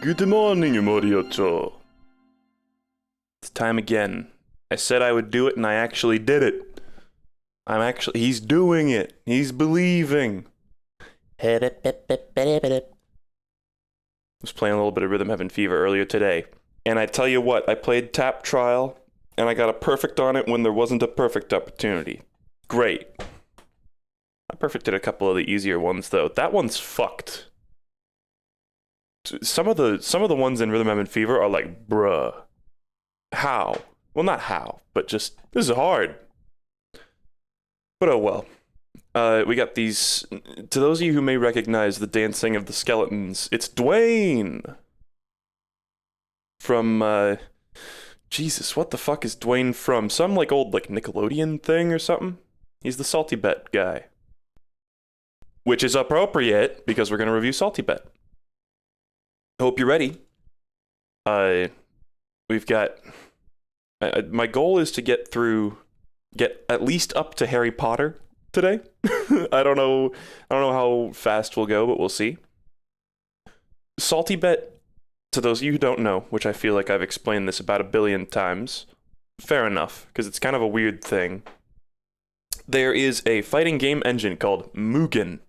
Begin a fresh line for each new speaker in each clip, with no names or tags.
Good morning, Morioto. It's time again. I said I would do it, and I actually did it. He's doing it. He's believing. I was playing a little bit of Rhythm Heaven Fever earlier today, and I tell you what, I played Tap Trial, and I got a perfect on it when there wasn't a perfect opportunity. Great. I perfected a couple of the easier ones, though. That one's fucked. Some of the ones in Rhythm Heaven Fever are like, bruh. How? Well, not how, but just, this is hard. But oh well. We got these, to those of you who may recognize the dancing of the skeletons, it's Dwayne! From, Jesus, what the fuck is Dwayne from? Some, like, old, like, Nickelodeon thing or something? He's the Salty Bet guy. Which is appropriate, because we're gonna review Salty Bet. Hope you're ready. We've got... my goal is to get at least up to Harry Potter today. I don't know how fast we'll go, but we'll see. Salty Bet, to those of you who don't know, which I feel like I've explained this about 1 billion times, fair enough, because it's kind of a weird thing. There is a fighting game engine called Mugen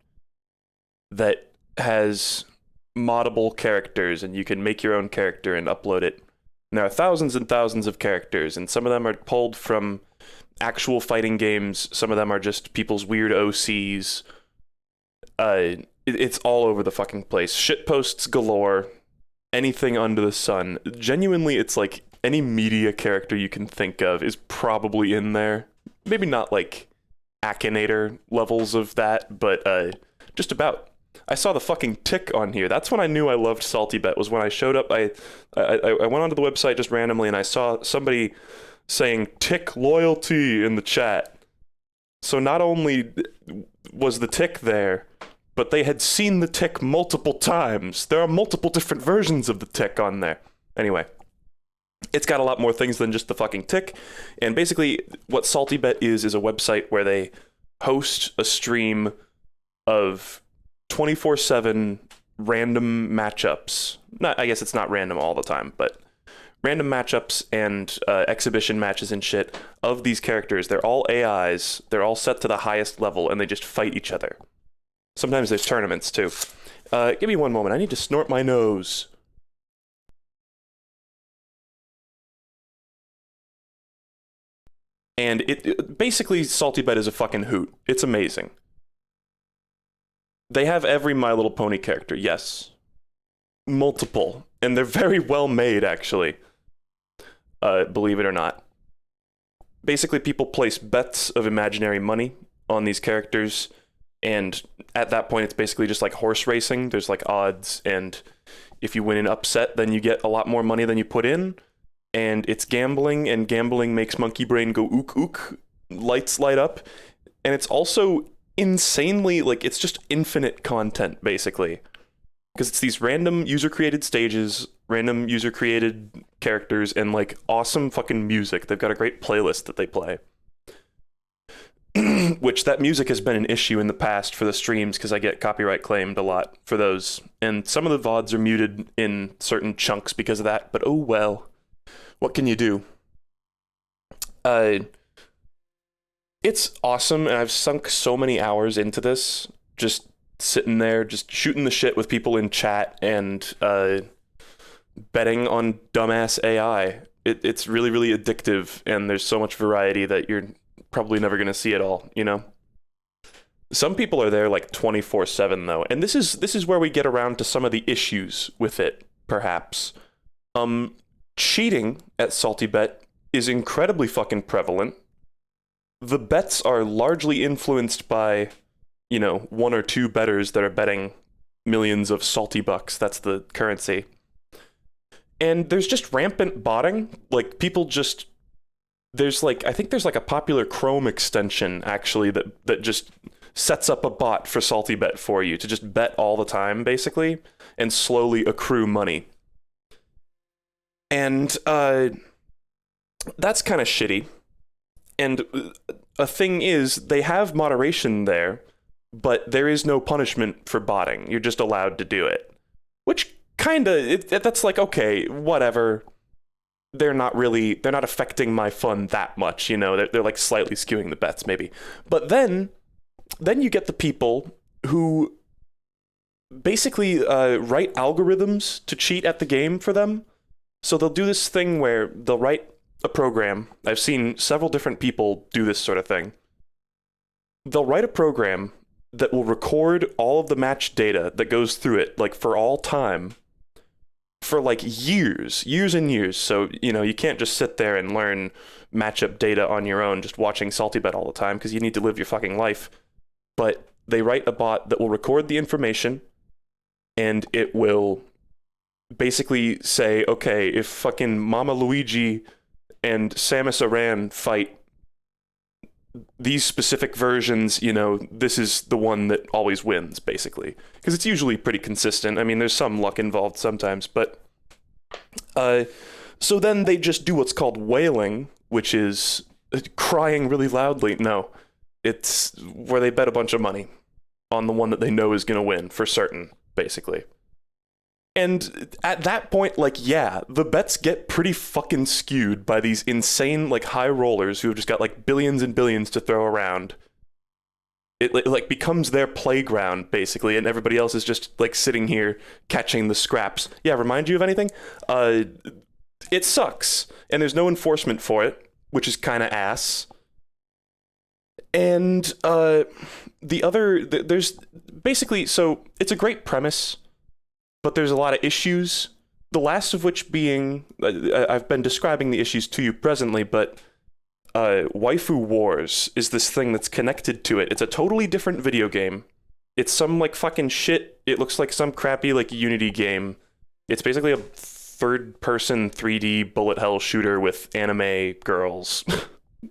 that has moddable characters, and you can make your own character and upload it. And there are thousands and thousands of characters, and some of them are pulled from actual fighting games. Some of them are just people's weird OCs. It's all over the fucking place. Shitposts galore. Anything under the sun. Genuinely, it's like any media character you can think of is probably in there. Maybe not like Akinator levels of that, but just about. I saw the fucking tick on here. That's when I knew I loved Salty Bet, was when I showed up. I went onto the website just randomly, and I saw somebody saying tick loyalty in the chat. So not only was the tick there, but they had seen the tick multiple times. There are multiple different versions of the tick on there. Anyway, it's got a lot more things than just the fucking tick. And basically, what Salty Bet is a website where they host a stream of 24/7 random matchups. I guess it's not random all the time, but random matchups and exhibition matches and shit of these characters. They're all AIs. They're all set to the highest level, and they just fight each other. Sometimes there's tournaments, too. Give me one moment. I need to snort my nose. And basically, Salty Bet is a fucking hoot. It's amazing. They have every My Little Pony character, yes. Multiple. And they're very well made, actually. Believe it or not. Basically, people place bets of imaginary money on these characters, and at that point, it's basically just like horse racing. There's like odds, and if you win an upset, then you get a lot more money than you put in, and it's gambling, and gambling makes monkey brain go ook ook, lights light up, and it's also insanely, like, it's just infinite content, basically. Because it's these random user-created stages, random user-created characters, and, like, awesome fucking music. They've got a great playlist that they play. Which, that music has been an issue in the past for the streams, because I get copyright claimed a lot for those. And some of the VODs are muted in certain chunks because of that, but oh well. What can you do? It's awesome, and I've sunk so many hours into this, just sitting there, just shooting the shit with people in chat, and betting on dumbass AI. It's really, really addictive, and there's so much variety that you're probably never going to see it all, you know? Some people are there like 24/7, though, and this is where we get around to some of the issues with it, perhaps. Cheating at Salty Bet is incredibly fucking prevalent. The bets are largely influenced by, you know, 1 or 2 bettors that are betting millions of salty bucks. That's the currency. And there's just rampant botting. Like, people just... There's like... I think there's like a popular Chrome extension, actually, that just sets up a bot for Salty Bet for you to just bet all the time, basically, and slowly accrue money. And, that's kind of shitty. And a thing is, they have moderation there, but there is no punishment for botting. You're just allowed to do it. Which that's like, okay, whatever. They're not affecting my fun that much, you know. They're like slightly skewing the bets maybe. But then you get the people who basically write algorithms to cheat at the game for them. So they'll do this thing where they'll write a program. I've seen several different people do this sort of thing. They'll write a program that will record all of the match data that goes through it, like for all time, for like years and years. So, you know, you can't just sit there and learn matchup data on your own just watching Salty Bet all the time, because you need to live your fucking life. But they write a bot that will record the information, and it will basically say, okay, if fucking Mama Luigi and Samus Aran fight these specific versions, you know, this is the one that always wins, basically. Because it's usually pretty consistent. I mean, there's some luck involved sometimes, but... so then they just do what's called wailing, which is crying really loudly. No, it's where they bet a bunch of money on the one that they know is going to win, for certain, basically. And at that point, like, yeah, the bets get pretty fucking skewed by these insane, like, high rollers who have just got, like, billions and billions to throw around. It like, becomes their playground, basically, and everybody else is just, like, sitting here catching the scraps. Yeah, remind you of anything? It sucks, and there's no enforcement for it, which is kind of ass. And, there's basically, so, it's a great premise, but there's a lot of issues, the last of which being, I've been describing the issues to you presently, but Waifu Wars is this thing that's connected to it. It's a totally different video game. It's some, like, fucking shit. It looks like some crappy, like, Unity game. It's basically a third-person 3D bullet hell shooter with anime girls.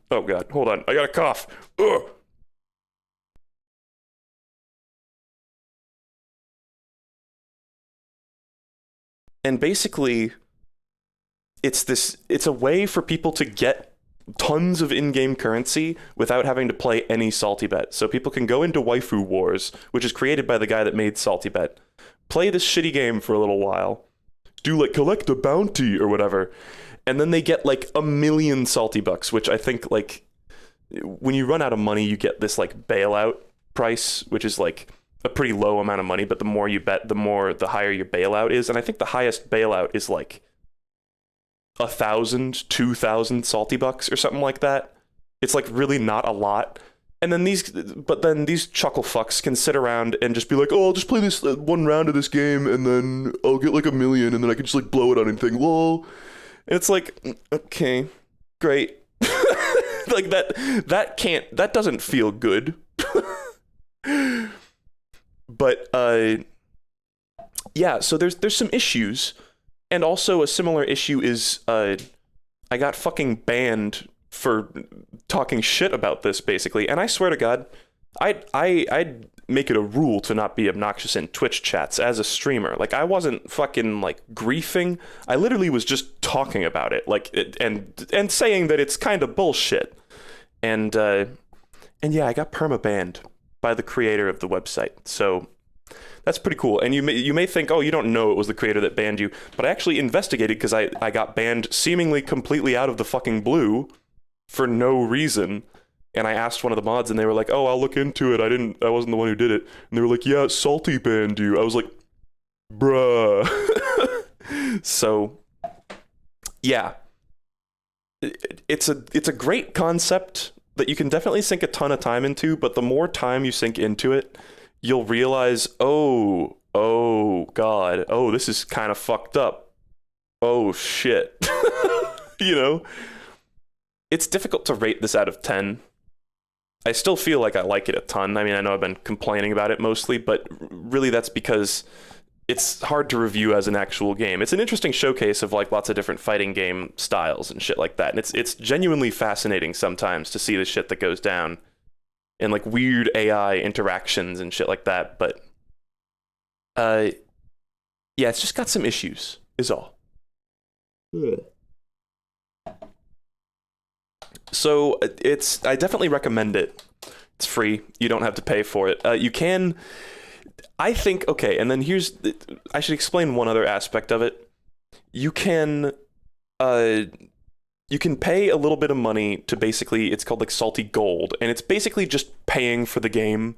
Oh god, hold on. I got a cough. Ugh. And basically, it's a way for people to get tons of in-game currency without having to play any Salty Bet. So people can go into Waifu Wars, which is created by the guy that made Salty Bet, play this shitty game for a little while, do like collect a bounty or whatever, and then they get like 1,000,000 Salty Bucks, which I think, like, when you run out of money, you get this like bailout price, which is like a pretty low amount of money, but the more you bet, the higher your bailout is. And I think the highest bailout is like 1,000, 2,000 Salty Bucks or something like that. It's like really not a lot. And then these chuckle fucks can sit around and just be like, oh, I'll just play this one round of this game and then I'll get like 1,000,000 and then I can just like blow it on anything. Lol. And it's like, okay, great. Like that doesn't feel good. But yeah, so there's some issues, and also a similar issue is I got fucking banned for talking shit about this, basically. And I swear to God, I'd make it a rule to not be obnoxious in Twitch chats as a streamer. Like, I wasn't fucking like griefing. I literally was just talking about it, like, and saying that it's kind of bullshit. And yeah, I got perma-banned by the creator of the website. So that's pretty cool. And you may think, oh, you don't know it was the creator that banned you, but I actually investigated because I got banned seemingly completely out of the fucking blue for no reason. And I asked one of the mods and they were like, oh, I'll look into it. I wasn't the one who did it. And they were like, yeah, Salty banned you. I was like, bruh. So yeah, it's a great concept that you can definitely sink a ton of time into, but the more time you sink into it, you'll realize, oh god, oh, this is kind of fucked up. Oh shit. You know? It's difficult to rate this out of 10. I still feel like I like it a ton. I mean, I know I've been complaining about it mostly, but really that's because it's hard to review as an actual game. It's an interesting showcase of like lots of different fighting game styles and shit like that. And it's genuinely fascinating sometimes to see the shit that goes down and like weird AI interactions and shit like that. But yeah, it's just got some issues, is all. So I definitely recommend it. It's free. You don't have to pay for it. You can I think, okay, and then I should explain one other aspect of it. You can, uh, you can pay a little bit of money to basically, it's called like salty gold, and it's basically just paying for the game,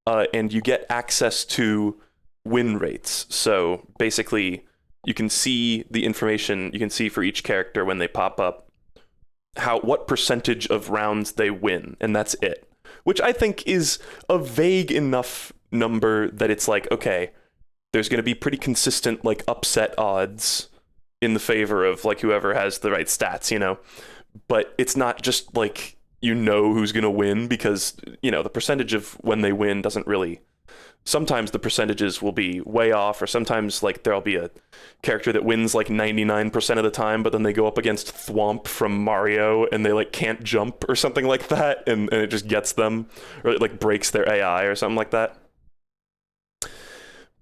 and you get access to win rates. So basically, you can see the information you can see for each character when they pop up, what percentage of rounds they win, and that's it. Which I think is a vague enough number that it's like, okay, there's going to be pretty consistent like upset odds in the favor of like whoever has the right stats, you know. But it's not just like who's going to win, because the percentage of when they win doesn't really. Sometimes the percentages will be way off, or sometimes like there'll be a character that wins like 99% of the time, but then they go up against Thwomp from Mario and they like can't jump or something like that, and it just gets them, or it like breaks their AI or something like that.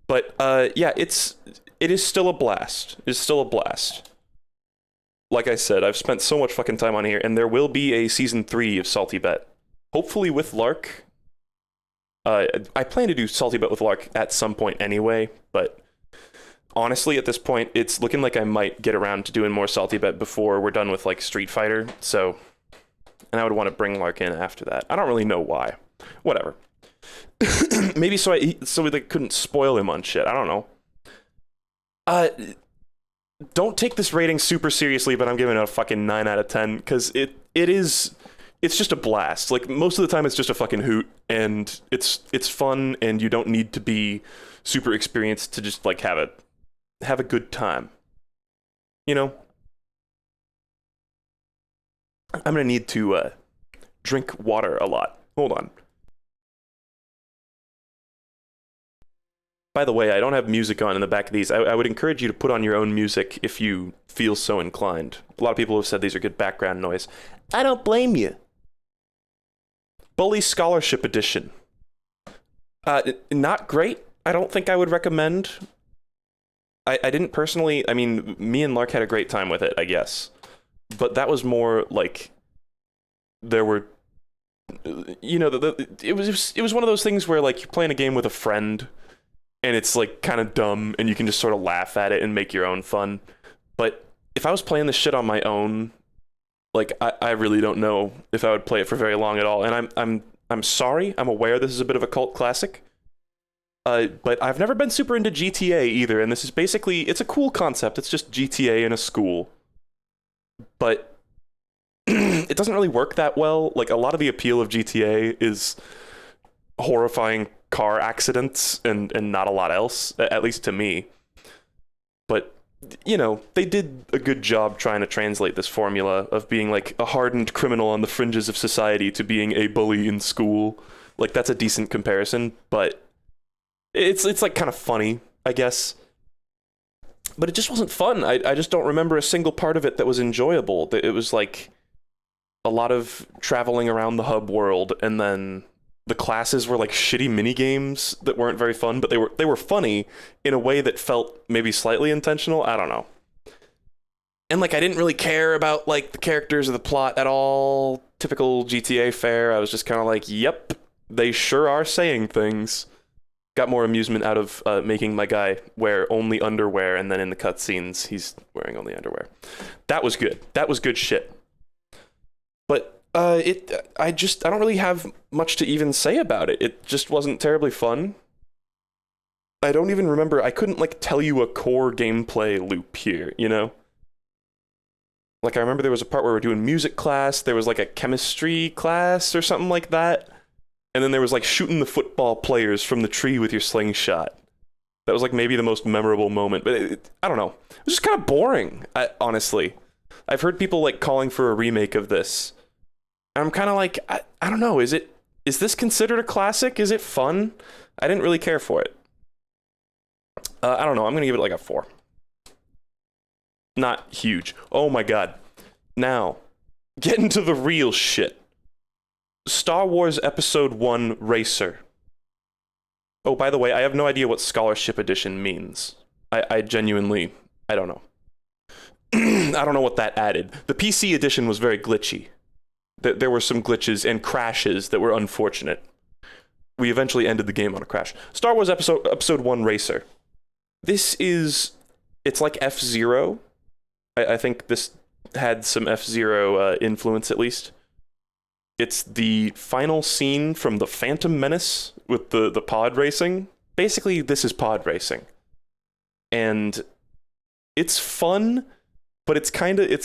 But yeah, it is still a blast. It's still a blast. Like I said, I've spent so much fucking time on here, and there will be a season 3 of Salty Bet. Hopefully with Lark. I plan to do Salty Bet with Lark at some point anyway, but honestly, at this point, it's looking like I might get around to doing more Salty Bet before we're done with like Street Fighter. So, and I would want to bring Lark in after that. I don't really know why. Whatever. Maybe so we couldn't spoil him on shit. I don't know. Don't take this rating super seriously, but I'm giving it a fucking 9 out of 10 because it's just a blast. Like most of the time it's just a fucking hoot, and it's fun, and you don't need to be super experienced to just like have a good time. I'm gonna need to drink water a lot. Hold on. By the way, I don't have music on in the back of these. I would encourage you to put on your own music if you feel so inclined. A lot of people have said these are good background noise. I don't blame you. Bully Scholarship Edition. Not great. I don't think I would recommend. I didn't personally. I mean, me and Lark had a great time with it, I guess. But that was more like there were, it was one of those things where like you're playing a game with a friend, and it's like kind of dumb, and you can just sort of laugh at it and make your own fun. But if I was playing this shit on my own, like I really don't know if I would play it for very long at all. And I'm sorry. I'm aware this is a bit of a cult classic. But I've never been super into GTA either, and this is basically, it's a cool concept. It's just GTA in a school. But it doesn't really work that well. Like, a lot of the appeal of GTA is horrifying car accidents and not a lot else, at least to me. But, they did a good job trying to translate this formula of being like a hardened criminal on the fringes of society to being a bully in school. Like, that's a decent comparison, but it's like kind of funny, I guess. But it just wasn't fun. I just don't remember a single part of it that was enjoyable. It was like a lot of traveling around the hub world, and then the classes were like shitty mini games that weren't very fun, but they were funny in a way that felt maybe slightly intentional. I don't know. And like I didn't really care about like the characters or the plot at all. Typical GTA fare. I was just kind of like, yep, they sure are saying things. Got more amusement out of making my guy wear only underwear, and then in the cutscenes he's wearing only underwear. That was good. That was good shit. But I don't really have much to even say about it. It just wasn't terribly fun. I don't even remember. I couldn't like tell you a core gameplay loop here, Like I remember there was a part where we were doing music class. There was like a chemistry class or something like that. And then there was like shooting the football players from the tree with your slingshot. That was like maybe the most memorable moment. But I don't know. It was just kind of boring, honestly. I've heard people like calling for a remake of this. I'm kind of like, I don't know, is this considered a classic? Is it fun? I didn't really care for it. I don't know, I'm going to give it like a 4. Not huge. Oh my god. Now, get into the real shit. Star Wars Episode 1 Racer. Oh, by the way, I have no idea what Scholarship Edition means. I genuinely, I don't know. I don't know what that added. The PC edition was very glitchy. There were some glitches and crashes that were unfortunate. we eventually ended the game on a crash. Star Wars Episode 1 Racer. It's like F-Zero. I think this had some F-Zero influence at least. It's the final scene from The Phantom Menace with the pod racing. Basically, this is pod racing. And it's fun, but it's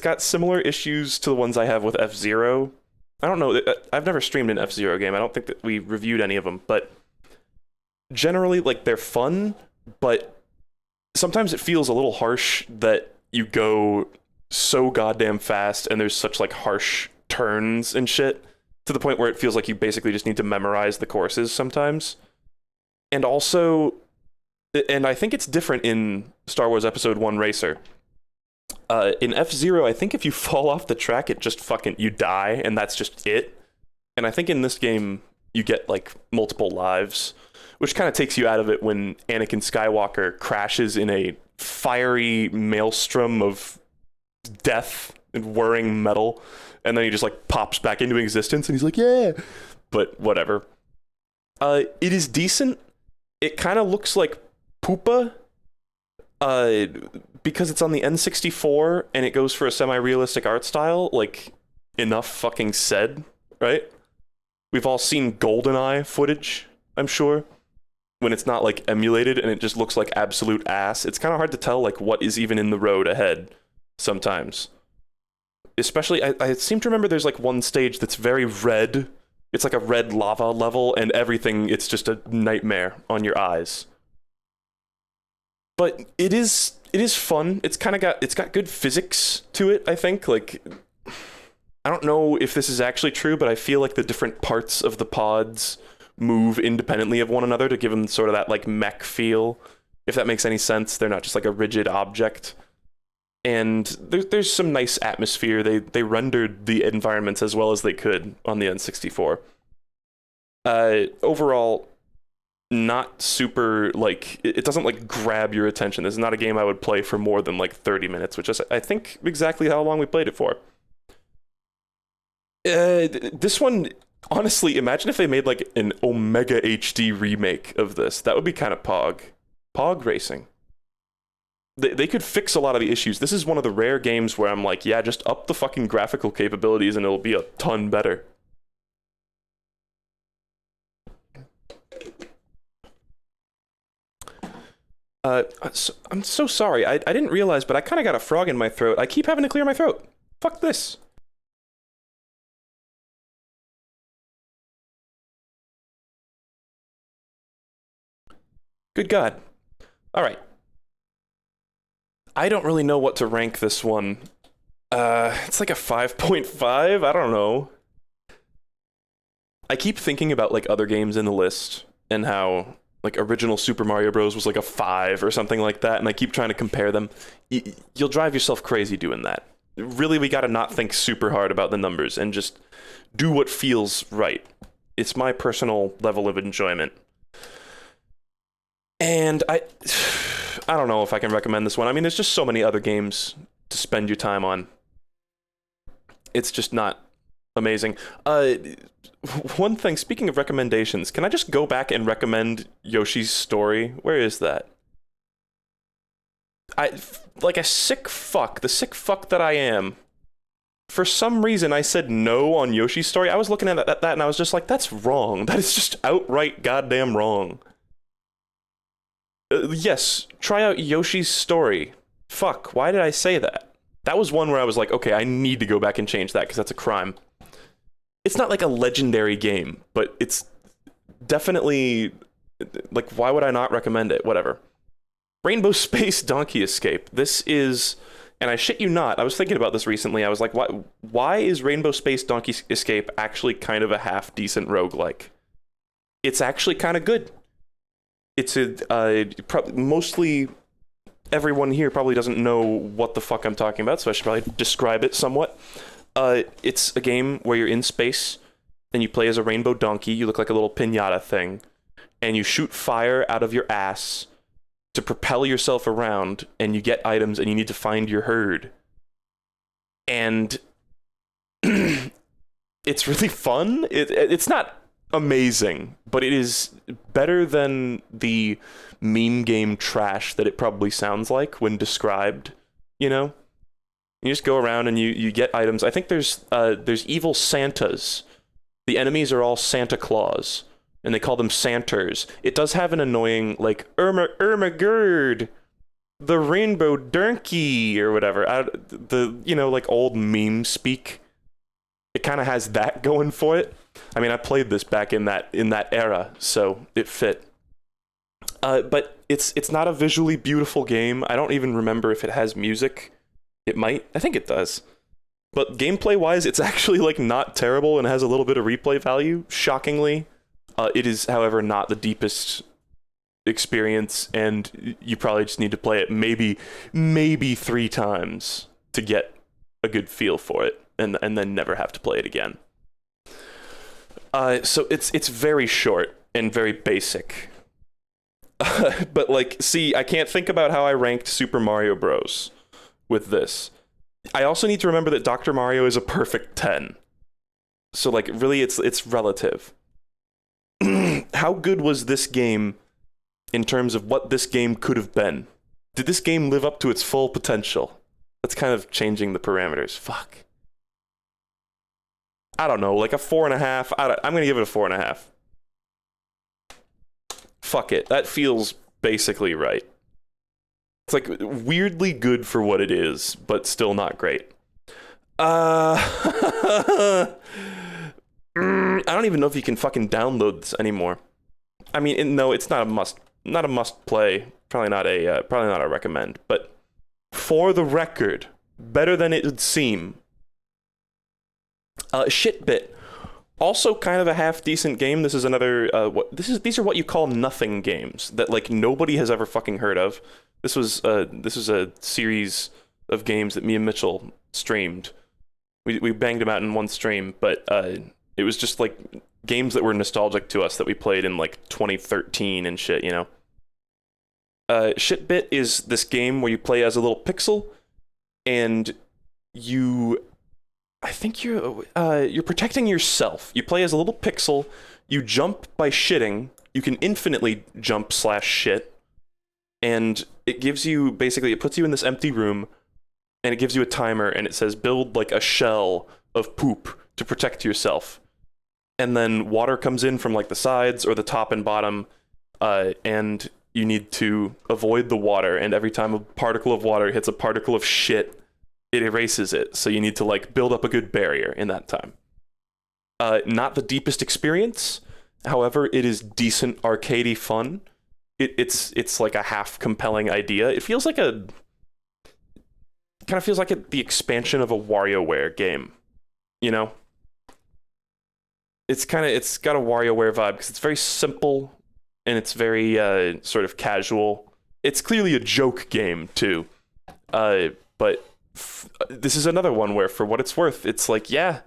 got similar issues to the ones I have with F-Zero. I don't know, I've never streamed an F-Zero game. I don't think that we reviewed any of them, but generally, like, they're fun, but sometimes it feels a little harsh that you go so goddamn fast and there's such, like, harsh turns and shit, to the point where it feels like you basically just need to memorize the courses sometimes. And also, and I think it's different in Star Wars Episode 1 Racer. In F-Zero, I think if you fall off the track, it just you die, and that's just it. And I think in this game, you get, like, multiple lives, which kind of takes you out of it when Anakin Skywalker crashes in a fiery maelstrom of death and whirring metal, and then he just, like, pops back into existence, and he's like, yeah! But whatever. It is decent. It kind of looks like Poopa, because it's on the N64 and it goes for a semi-realistic art style. Like, enough fucking said, right? We've all seen GoldenEye footage, I'm sure, when it's not, like, emulated and it just looks like absolute ass. It's kind of hard to tell, like, what is even in the road ahead sometimes. Especially, I seem to remember there's, like, one stage that's very red. It's like a red lava level, and everything, it's just a nightmare on your eyes. But it is fun. It's got good physics to it, I think. Like, I don't know if this is actually true, but I feel like the different parts of the pods move independently of one another to give them sort of that, like, mech feel. If that makes any sense, they're not just like a rigid object. And there's some nice atmosphere. They rendered the environments as well as they could on the N64. Overall, not super, like, it doesn't, like, grab your attention. This is not a game I would play for more than, like, 30 minutes, which is, I think, exactly how long we played it for. This one, honestly, imagine if they made, like, an Omega HD remake of this. That would be kind of Pog racing. They could fix a lot of the issues. This is one of the rare games where I'm like, yeah, just up the fucking graphical capabilities and it'll be a ton better. I'm so sorry. I didn't realize, but I kind of got a frog in my throat. I keep having to clear my throat. Fuck this. Good God. All right. I don't really know what to rank this one. It's like a 5.5. I don't know. I keep thinking about, like, other games in the list and how, like, original Super Mario Bros. Was like a 5 or something like that, and I keep trying to compare them. You'll drive yourself crazy doing that. Really, we gotta not think super hard about the numbers and just do what feels right. It's my personal level of enjoyment. And I don't know if I can recommend this one. I mean, there's just so many other games to spend your time on. It's just not amazing. One thing, speaking of recommendations, can I just go back and recommend Yoshi's Story? Where is that? Like a sick fuck, the sick fuck that I am. For some reason, I said no on Yoshi's Story. I was looking at that and I was just like, that's wrong. That is just outright goddamn wrong. Yes, try out Yoshi's Story. Fuck, why did I say that? That was one where I was like, okay, I need to go back and change that because that's a crime. It's not like a legendary game, but it's definitely, like, why would I not recommend it? Whatever. Rainbow Space Donkey Escape. This is, and I shit you not, I was thinking about this recently. I was like, why is Rainbow Space Donkey Escape actually kind of a half-decent roguelike? It's actually kind of good. It's mostly everyone here probably doesn't know what the fuck I'm talking about, so I should probably describe it somewhat. It's a game where you're in space, and you play as a rainbow donkey. You look like a little piñata thing, and you shoot fire out of your ass to propel yourself around, and you get items, and you need to find your herd. And it's really fun. It's not amazing, but it is better than the meme game trash that it probably sounds like when described, you know? You just go around and you get items. I think there's evil Santas. The enemies are all Santa Claus, and they call them Santers. It does have an annoying, like, Irma Gerd, the rainbow donkey, or whatever. Like, old meme speak. It kind of has that going for it. I mean, I played this back in that era, so it fit. But it's not a visually beautiful game. I don't even remember if it has music. It might. I think it does. But gameplay-wise, it's actually, like, not terrible and has a little bit of replay value, shockingly. It is, however, not the deepest experience, and you probably just need to play it maybe 3 times to get a good feel for it, and then never have to play it again. So it's very short and very basic. But, like, see, I can't think about how I ranked Super Mario Bros. With this. I also need to remember that Dr. Mario is a perfect 10. So, like, really, it's relative. How good was this game in terms of what this game could have been? Did this game live up to its full potential? That's kind of changing the parameters. Fuck. I don't know, like a 4.5. I'm gonna give it a 4.5. Fuck it. That feels basically right. It's like weirdly good for what it is, but still not great. I don't even know if you can fucking download this anymore. I mean, no, it's not a must play. Probably not a recommend. But for the record, better than it would seem. Shitbit, also kind of a half decent game. This is another these are what you call nothing games that, like, nobody has ever fucking heard of. This was a series of games that me and Mitchell streamed. We banged them out in one stream, but it was just like games that were nostalgic to us that we played in like 2013 and shit, you know. Shitbit is this game where you play as a little pixel, and I think you're protecting yourself. You play as a little pixel. You jump by shitting. You can infinitely jump / shit. And it gives you, basically, it puts you in this empty room, and it gives you a timer, and it says build like a shell of poop to protect yourself. And then water comes in from like the sides or the top and bottom, and you need to avoid the water, and every time a particle of water hits a particle of shit, it erases it. So you need to, like, build up a good barrier in that time. Not the deepest experience, however, it is decent arcadey fun. It's like a half compelling idea. It feels like the expansion of a WarioWare game, you know? It's got a WarioWare vibe because it's very simple and it's very sort of casual. It's clearly a joke game too, but this is another one where, for what it's worth, it's like, yeah,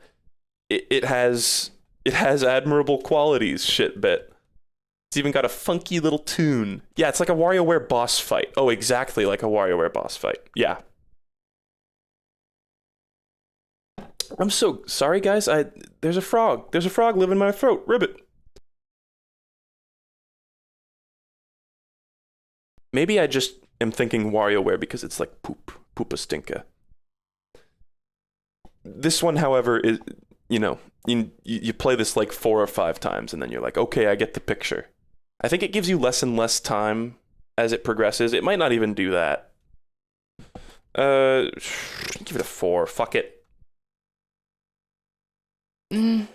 it has admirable qualities. Shitbit. It's even got a funky little tune. Yeah, it's like a WarioWare boss fight. Oh, exactly like a WarioWare boss fight. Yeah. I'm so sorry, guys. There's a frog. There's a frog living in my throat. Ribbit. Maybe I just am thinking WarioWare because it's like poop. Poopa stinka. This one, however, is, you know, you play this like 4 or 5 times, and then you're like, okay, I get the picture. I think it gives you less and less time as it progresses. It might not even do that. Give it a 4. Fuck it. You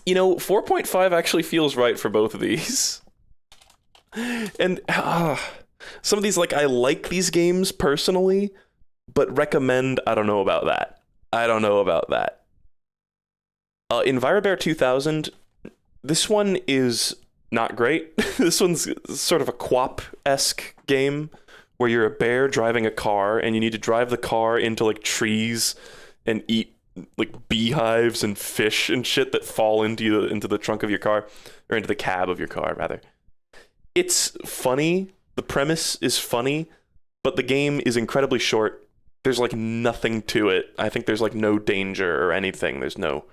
know, 4.5 actually feels right for both of these. And some of these, like, I like these games personally, but recommend, I don't know about that. Envirobear 2000, this one is not great. This one's sort of a Quap-esque game where you're a bear driving a car, and you need to drive the car into, like, trees and eat, like, beehives and fish and shit that fall into the trunk of your car, or into the cab of your car, rather. It's funny. The premise is funny, but the game is incredibly short. There's, like, nothing to it. I think there's, like, no danger or anything. There's no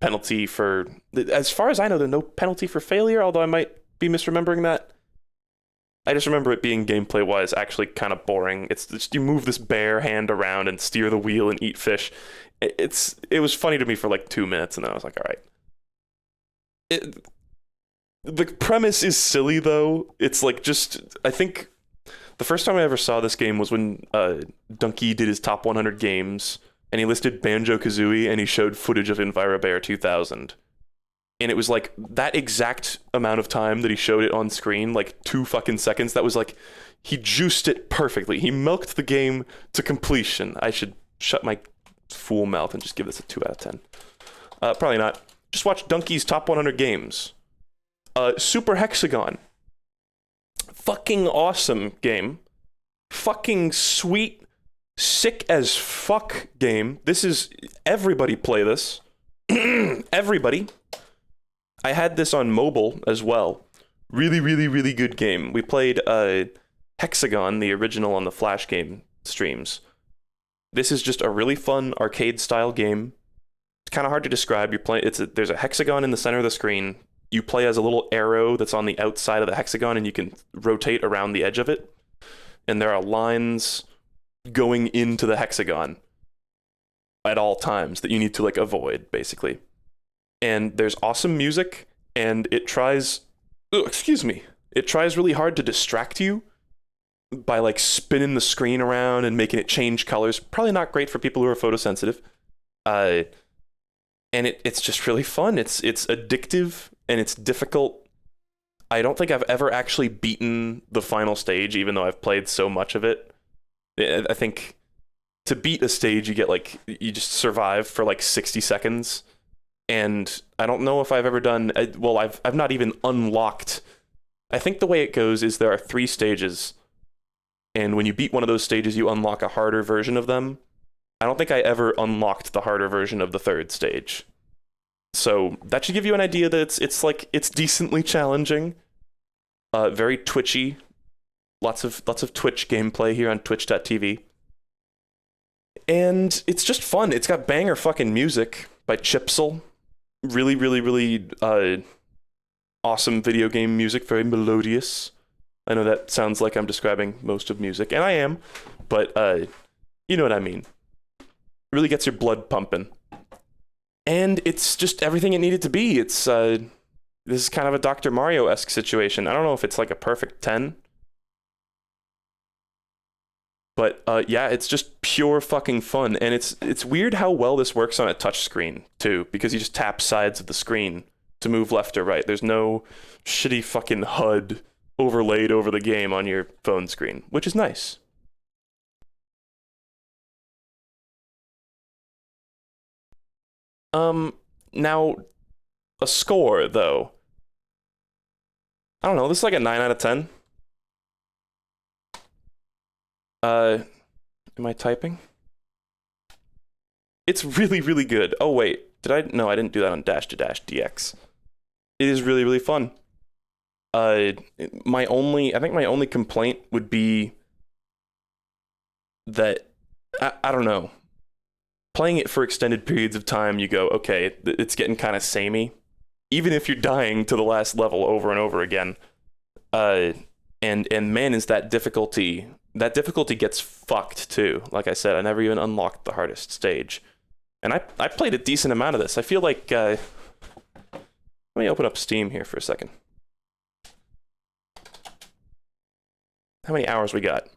penalty for, as far as I know, there's no penalty for failure, although I might be misremembering that. I just remember it being gameplay-wise actually kind of boring. It's just you move this bare hand around and steer the wheel and eat fish. It was funny to me for like 2 minutes, and then I was like, all right. The premise is silly, though. It's like just, I think the first time I ever saw this game was when Dunkey did his top 100 games, and he listed Banjo-Kazooie, and he showed footage of Envirobear 2000. And it was like that exact amount of time that he showed it on screen, like 2 fucking seconds, that was like, he juiced it perfectly. He milked the game to completion. I should shut my fool mouth and just give this a 2 out of 10. Probably not. Just watch Dunkey's top 100 games. Super Hexagon. Fucking awesome game. Fucking sweet, sick as fuck game. This is, everybody play this. Everybody. I had this on mobile as well. Really, really, really good game. We played Hexagon, the original on the Flash game streams. This is just a really fun arcade-style game. It's kind of hard to describe. There's a hexagon in the center of the screen. You play as a little arrow that's on the outside of the hexagon, and you can rotate around the edge of it. And there are lines going into the hexagon at all times that you need to like avoid, basically. And there's awesome music, and it tries really hard to distract you by like spinning the screen around and making it change colors. Probably not great for people who are photosensitive. And it's just really fun. It's addictive, and it's difficult. I don't think I've ever actually beaten the final stage, even though I've played so much of it. I think to beat a stage, you just survive for like 60 seconds. And I don't know if I've ever done, I've not even unlocked. I think the way it goes is there are 3 stages. And when you beat one of those stages, you unlock a harder version of them. I don't think I ever unlocked the harder version of the 3rd stage. So that should give you an idea that it's decently challenging. Very twitchy. Lots of Twitch gameplay here on twitch.tv. And it's just fun. It's got banger fucking music by Chipsel. Really, really, really awesome video game music, very melodious. I know that sounds like I'm describing most of music, and I am, but you know what I mean. Really gets your blood pumping. And it's just everything it needed to be. This is kind of a Dr. Mario-esque situation. I don't know if it's like a perfect 10. But yeah, it's just pure fucking fun, and it's weird how well this works on a touchscreen too, because you just tap sides of the screen to move left or right. There's no shitty fucking HUD overlaid over the game on your phone screen, which is nice. Now, a score though. I don't know. This is like a 9 out of 10. Am I typing? It's really, really good. Oh, wait. No, I didn't do that on dash to dash DX. It is really, really fun. I think my only complaint would be that, I don't know. Playing it for extended periods of time, you go, okay, it's getting kind of samey. Even if you're dying to the last level over and over again. And man, is that difficulty gets fucked too. Like I said, I never even unlocked the hardest stage. And I played a decent amount of this. I feel like, let me open up Steam here for a second. How many hours we got?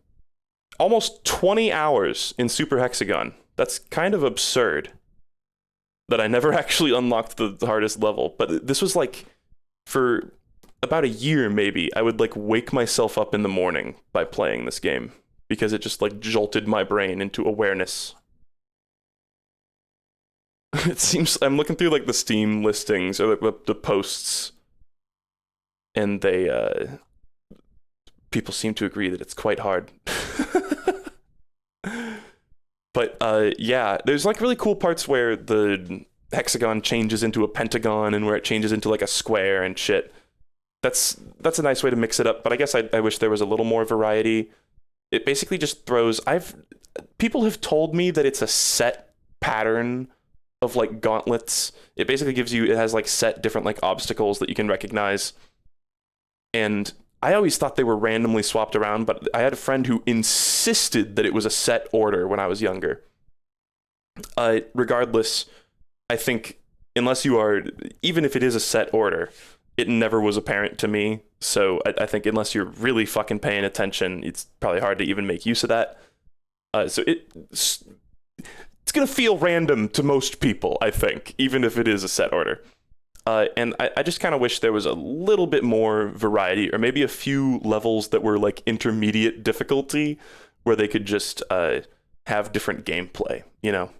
Almost 20 hours in Super Hexagon. That's kind of absurd that I never actually unlocked the hardest level. But this was like, for about a year maybe, I would like wake myself up in the morning by playing this game because it just like jolted my brain into awareness. It seems I'm looking through like the Steam listings or the posts, and people seem to agree that it's quite hard. But yeah, there's like really cool parts where the hexagon changes into a pentagon and where it changes into like a square and shit. That's a nice way to mix it up, but I guess I wish there was a little more variety. It basically just throws... People have told me that it's a set pattern of like gauntlets. It basically it has like set different like obstacles that you can recognize. And I always thought they were randomly swapped around, but I had a friend who insisted that it was a set order when I was younger. Regardless, I think unless you are, even if it is a set order, it never was apparent to me. So I think unless you're really fucking paying attention, it's probably hard to even make use of that. So it's going to feel random to most people, I think, even if it is a set order. And I just kind of wish there was a little bit more variety, or maybe a few levels that were like intermediate difficulty where they could just have different gameplay, you know?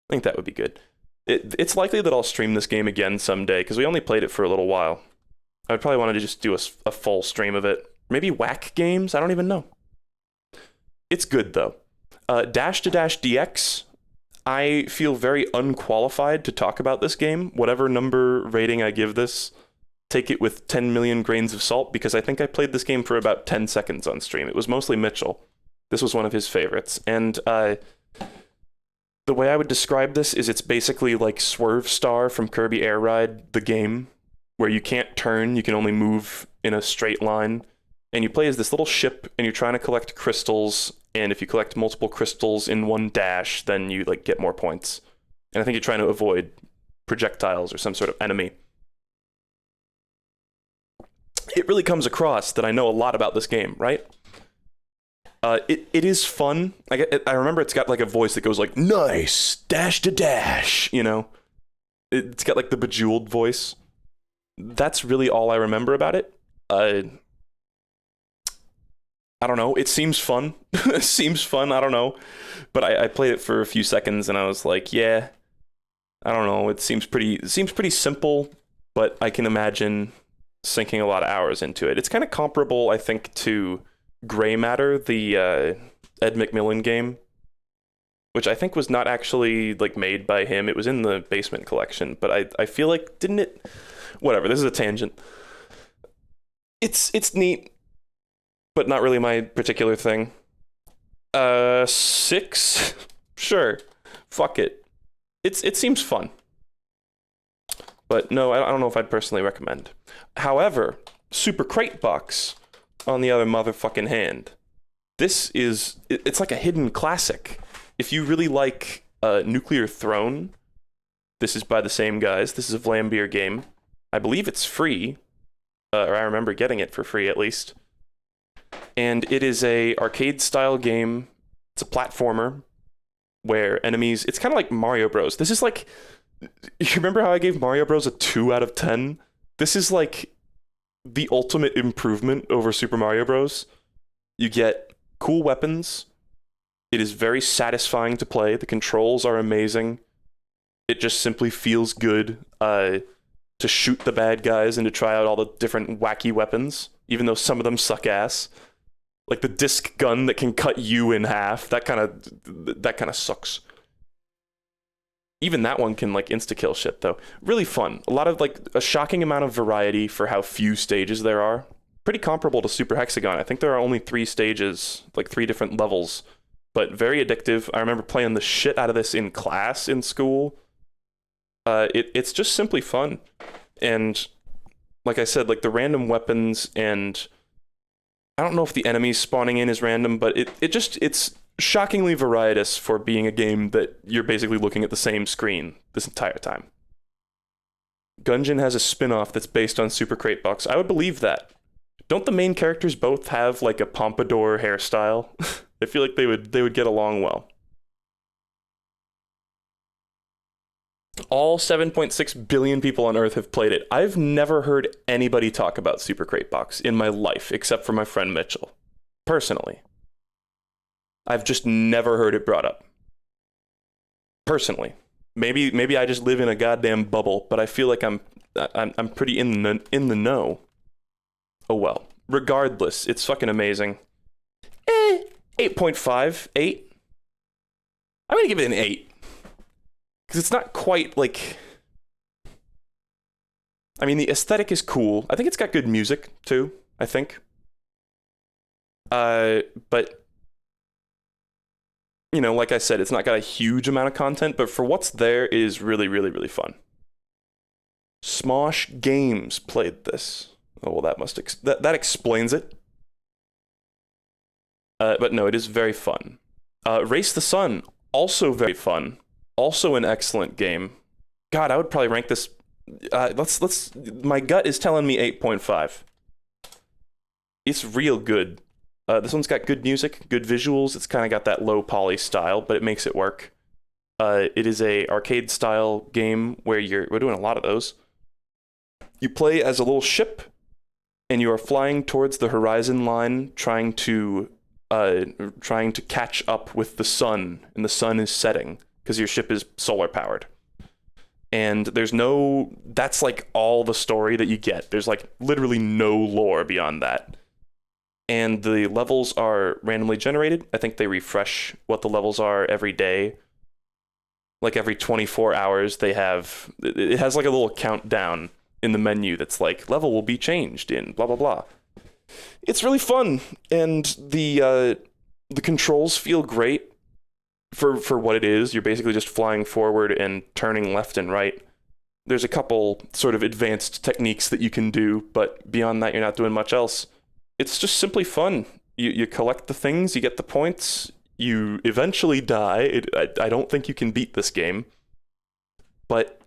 I think that would be good. It's likely that I'll stream this game again someday, because we only played it for a little while. I'd probably want to just do a full stream of it. Maybe whack games? I don't even know. It's good, though. Dash to Dash DX, I feel very unqualified to talk about this game. Whatever number rating I give this, take it with 10 million grains of salt, because I think I played this game for about 10 seconds on stream. It was mostly Mitchell. This was one of his favorites. And the way I would describe this is it's basically like Swerve Star from Kirby Air Ride, the game, where you can't turn, you can only move in a straight line. And you play as this little ship, and you're trying to collect crystals, and if you collect multiple crystals in one dash, then you like get more points. And I think you're trying to avoid projectiles or some sort of enemy. It really comes across that I know a lot about this game, right? It is I remember it's got like a voice that goes like, nice, dash to dash, you know? It's got like the Bejeweled voice. That's really all I remember about it. I don't know. It seems fun. It seems fun. I don't know. But I played it for a few seconds and I was like, yeah, I don't know. It seems pretty simple, but I can imagine sinking a lot of hours into it. It's kind of comparable, I think, to Gray Matter, the Ed McMillan game, which I think was not actually like made by him. It was in the Basement Collection, but I feel like, didn't it? Whatever. This is a tangent. It's neat, but not really my particular thing. 6? Sure. Fuck it. It seems fun. But no, I don't know if I'd personally recommend. However, Super Crate Box, on the other motherfucking hand, it's like a hidden classic. If you really like Nuclear Throne, this is by the same guys. This is a Vlambeer game. I believe it's free, or I remember getting it for free at least. And it is a arcade-style game. It's a platformer where enemies... It's kind of like Mario Bros. This is like... You remember how I gave Mario Bros. A 2 out of 10? This is like the ultimate improvement over Super Mario Bros. You get cool weapons. It is very satisfying to play. The controls are amazing. It just simply feels good to shoot the bad guys and to try out all the different wacky weapons, even though some of them suck ass. Like the disc gun that can cut you in half. That kind of sucks. Even that one can like insta-kill shit though. Really fun. A lot of like a shocking amount of variety for how few stages there are. Pretty comparable to Super Hexagon. I think there are only 3 stages, like 3 different levels, but very addictive. I remember playing the shit out of this in class in school. It's just simply fun. And like I said, like the random weapons, and I don't know if the enemies spawning in is random, but it's shockingly varietous for being a game that you're basically looking at the same screen this entire time. Gungeon has a spin-off that's based on Super Crate Box. I would believe that. Don't the main characters both have like a pompadour hairstyle? I feel like they would get along well. All 7.6 billion people on Earth have played it. I've never heard anybody talk about Super Crate Box in my life, except for my friend Mitchell. Personally. I've just never heard it brought up. Personally. Maybe I just live in a goddamn bubble, but I feel like I'm pretty in the know. Oh well. Regardless, it's fucking amazing. 8.5. 8? I'm gonna give it an 8. Because it's not quite like... I mean, the aesthetic is cool. I think it's got good music, too, I think. But you know, like I said, it's not got a huge amount of content, but for what's there, it is really, really, really fun. Smosh Games played this. Oh, well, that explains it. But no, it is very fun. Race the Sun, also very fun. Also an excellent game. God, I would probably rank this. Let's. My gut is telling me 8.5. It's real good. This one's got good music, good visuals. It's kind of got that low poly style, but it makes it work. It is a arcade style game where we're doing a lot of those. You play as a little ship, and you are flying towards the horizon line, trying to catch up with the sun, and the sun is setting because your ship is solar powered. And that's like all the story that you get. There's like literally no lore beyond that. And the levels are randomly generated. I think they refresh what the levels are every day. Like every 24 hours, it has like a little countdown in the menu that's like, level will be changed in blah, blah, blah. It's really fun, and the controls feel great for what it is. You're basically just flying forward and turning left and right. There's a couple sort of advanced techniques that you can do, but beyond that, you're not doing much else. It's just simply fun. You collect the things, you get the points, you eventually die. I don't think you can beat this game, but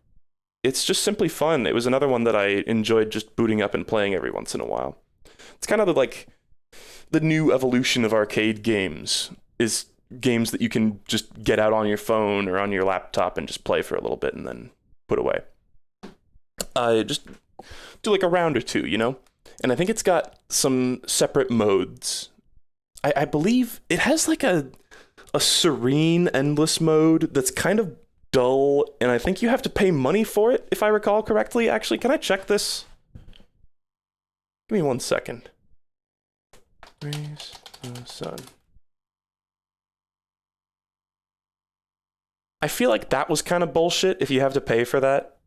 it's just simply fun. It was another one that I enjoyed just booting up and playing every once in a while. It's kind of like the new evolution of arcade games is games that you can just get out on your phone or on your laptop and just play for a little bit and then put away. Just do like a round or two, you know? And I think it's got some separate modes. I believe it has like a serene endless mode that's kind of dull, and I think you have to pay money for it, if I recall correctly. Actually, can I check this? Give me 1 second. Raise the Sun. I feel like that was kind of bullshit if you have to pay for that.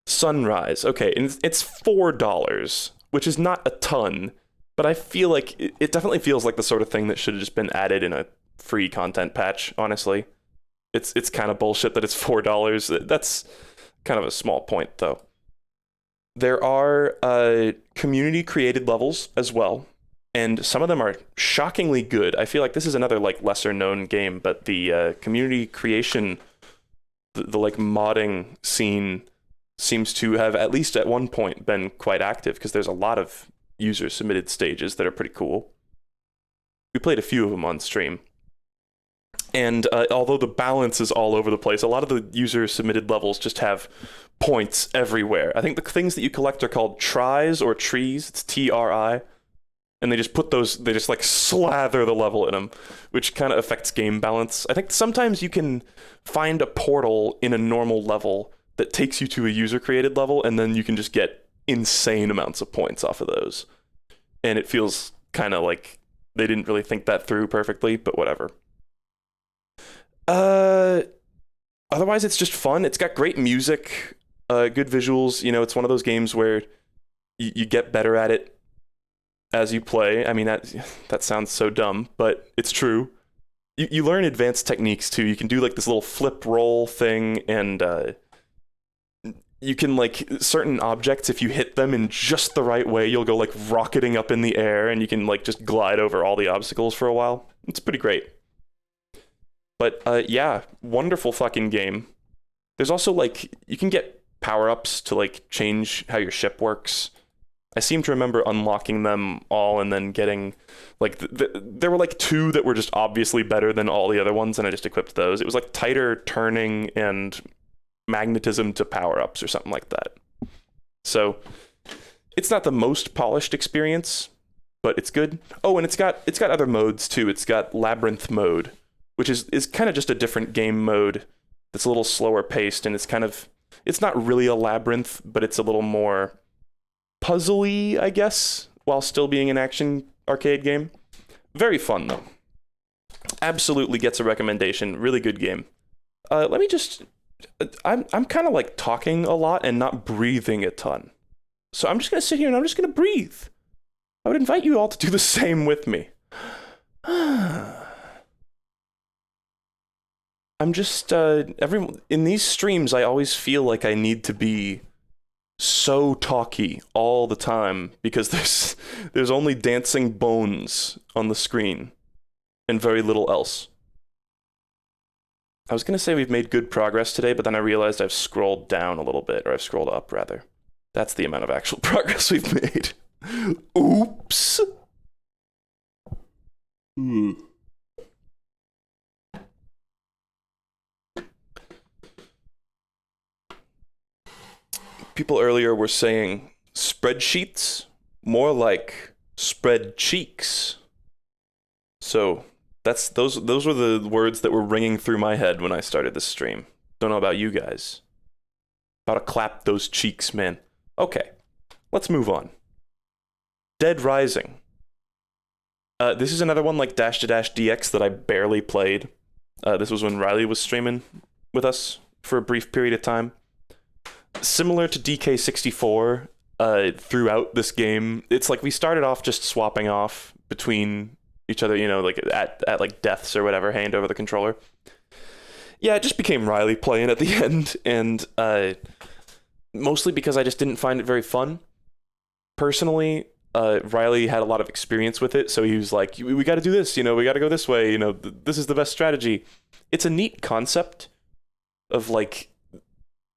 Sunrise. Okay, and it's $4, which is not a ton, but I feel like it definitely feels like the sort of thing that should have just been added in a free content patch, honestly. It's kind of bullshit that it's $4. That's kind of a small point, though. There are community-created levels as well, and some of them are shockingly good. I feel like this is another like lesser-known game, but the community creation, the like modding scene seems to have, at least at one point, been quite active, because there's a lot of user-submitted stages that are pretty cool. We played a few of them on stream. And although the balance is all over the place, a lot of the user-submitted levels just have points everywhere. I think the things that you collect are called tries or trees. It's TRI. And they just like slather the level in them, which kind of affects game balance. I think sometimes you can find a portal in a normal level that takes you to a user-created level, and then you can just get insane amounts of points off of those. And it feels kind of like they didn't really think that through perfectly, but whatever. Otherwise, it's just fun. It's got great music, good visuals. You know, it's one of those games where you get better at it as you play. I mean, that sounds so dumb, but it's true. You learn advanced techniques too. You can do like this little flip roll thing, and you can like certain objects, if you hit them in just the right way, you'll go like rocketing up in the air, and you can like just glide over all the obstacles for a while. It's pretty great. But yeah, wonderful fucking game. There's also like, you can get power-ups to like change how your ship works. I seem to remember unlocking them all and then getting like there were like 2 that were just obviously better than all the other ones, and I just equipped those. It was like tighter turning and magnetism to power-ups or something like that. So it's not the most polished experience, but it's good. Oh, and it's got other modes too. It's got labyrinth mode, which is kind of just a different game mode that's a little slower paced, and it's not really a labyrinth, but it's a little more puzzly, I guess, while still being an action arcade game. Very fun, though. Absolutely gets a recommendation. Really good game. Let me just... I'm kind of like talking a lot and not breathing a ton. So I'm just going to sit here and I'm just going to breathe. I would invite you all to do the same with me. I'm just in these streams I always feel like I need to be so talky all the time because there's only dancing bones on the screen and very little else. I was going to say we've made good progress today, but then I realized I've scrolled down a little bit, or I've scrolled up rather. That's the amount of actual progress we've made. Oops. People earlier were saying spreadsheets, more like spread cheeks. So those were the words that were ringing through my head when I started this stream. Don't know about you guys. About to clap those cheeks, man. Okay, let's move on. Dead Rising. This is another one like Dash to Dash DX that I barely played. This was when Riley was streaming with us for a brief period of time. Similar to DK64, throughout this game, it's like we started off just swapping off between each other, you know, like at like deaths or whatever, hand over the controller. Yeah, it just became Riley playing at the end, and mostly because I just didn't find it very fun. Personally, Riley had a lot of experience with it, so he was like, we got to do this, you know, we got to go this way, you know, this is the best strategy. It's a neat concept of like,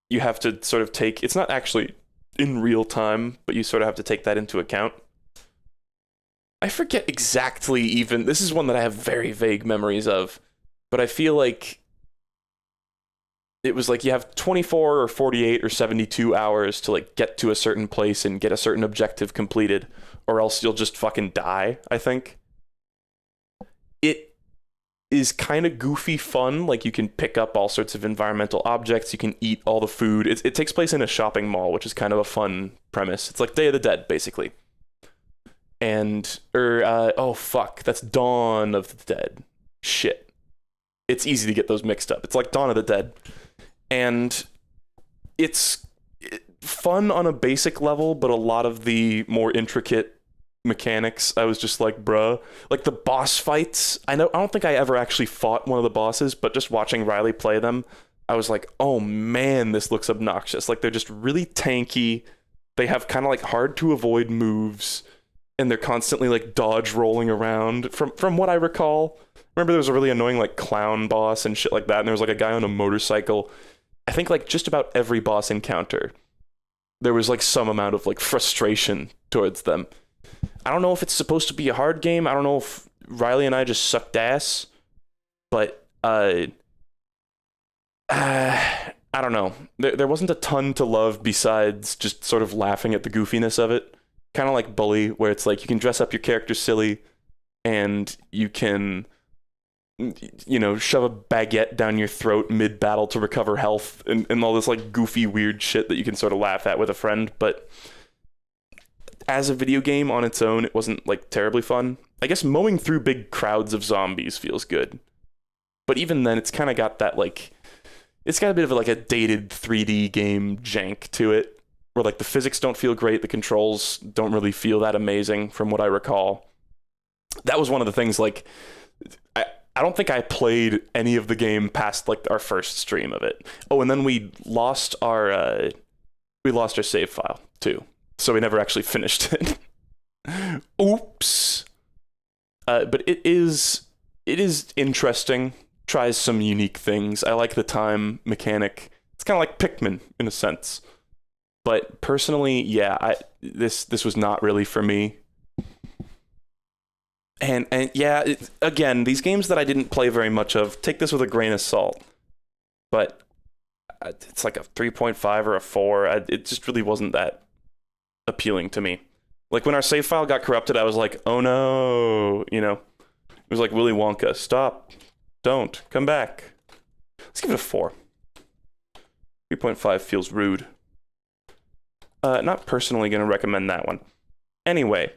you have to sort of take, it's not actually in real time, but you sort of have to take that into account. I forget exactly even, this is one that I have very vague memories of, but I feel like it was like you have 24 or 48 or 72 hours to like get to a certain place and get a certain objective completed, or else you'll just fucking die, I think. It is kind of goofy fun, like you can pick up all sorts of environmental objects, you can eat all the food. It takes place in a shopping mall, which is kind of a fun premise. It's like Day of the Dead, basically. And, oh fuck, that's Dawn of the Dead. Shit. It's easy to get those mixed up. It's like Dawn of the Dead. And it's fun on a basic level, but a lot of the more intricate mechanics, I was just like, bruh. Like the boss fights, I don't think I ever actually fought one of the bosses, but just watching Riley play them, I was like, oh man, this looks obnoxious. Like they're just really tanky. They have kind of like hard to avoid moves, and they're constantly like dodge rolling around. From what I recall, remember there was a really annoying like clown boss and shit like that, and there was like a guy on a motorcycle. I think like just about every boss encounter, there was like some amount of like frustration towards them. I don't know if it's supposed to be a hard game. I don't know if Riley and I just sucked ass, but I don't know. There wasn't a ton to love besides just sort of laughing at the goofiness of it. Kind of like Bully, where it's like you can dress up your character silly, and you can, you know, shove a baguette down your throat mid-battle to recover health, and all this like goofy weird shit that you can sort of laugh at with a friend. But as a video game on its own, it wasn't like terribly fun. I guess mowing through big crowds of zombies feels good, but even then it's kind of got that like, it's got a bit of like a dated 3D game jank to it, where like the physics don't feel great, the controls don't really feel that amazing from what I recall. That was one of the things, like I don't think I played any of the game past like our first stream of it. Oh, and then we lost our save file too, so we never actually finished it. Oops. But it is interesting. Tries some unique things. I like the time mechanic. It's kind of like Pikmin in a sense. But personally, yeah, this was not really for me. And yeah, again, these games that I didn't play very much of, take this with a grain of salt. But it's like a 3.5 or a 4. It just really wasn't that appealing to me. Like when our save file got corrupted, I was like, oh no, you know. It was like Willy Wonka, stop, don't, come back. Let's give it a 4. 3.5 feels rude. Not personally going to recommend that one. Anyway,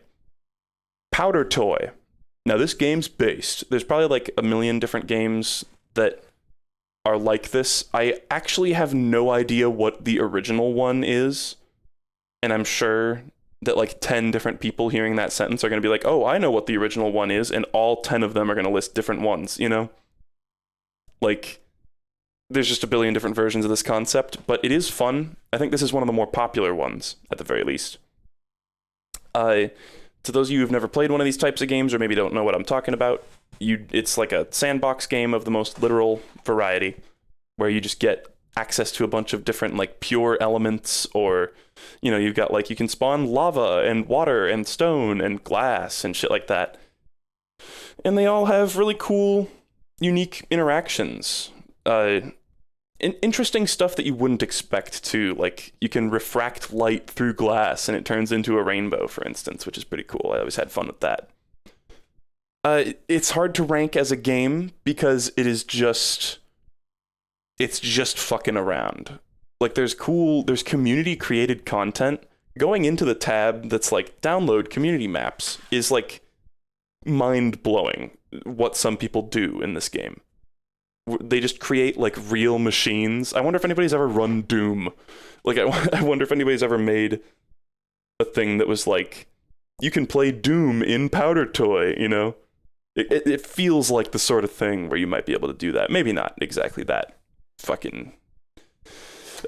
Powder Toy. Now this game's based. There's probably like a million different games that are like this. I actually have no idea what the original one is. And I'm sure that like 10 different people hearing that sentence are going to be like, oh, I know what the original one is. And all 10 of them are going to list different ones, you know? Like, there's just a billion different versions of this concept, but it is fun. I think this is one of the more popular ones, at the very least. To those of you who've never played one of these types of games, or maybe don't know what I'm talking about, it's like a sandbox game of the most literal variety, where you just get access to a bunch of different like pure elements, or you've got like you can spawn lava and water and stone and glass and shit like that, and they all have really cool, unique interactions. Interesting stuff that you wouldn't expect too. Like you can refract light through glass and it turns into a rainbow, for instance, which is pretty cool. I always had fun with that. It's hard to rank as a game because it's just fucking around. Like there's community created content. Going into the tab that's like download community maps is like mind blowing what some people do in this game. They just create like real machines. I wonder if anybody's ever run Doom. Like I wonder if anybody's ever made a thing that was like, you can play Doom in Powder Toy, It feels like the sort of thing where you might be able to do that. Maybe not exactly that fucking...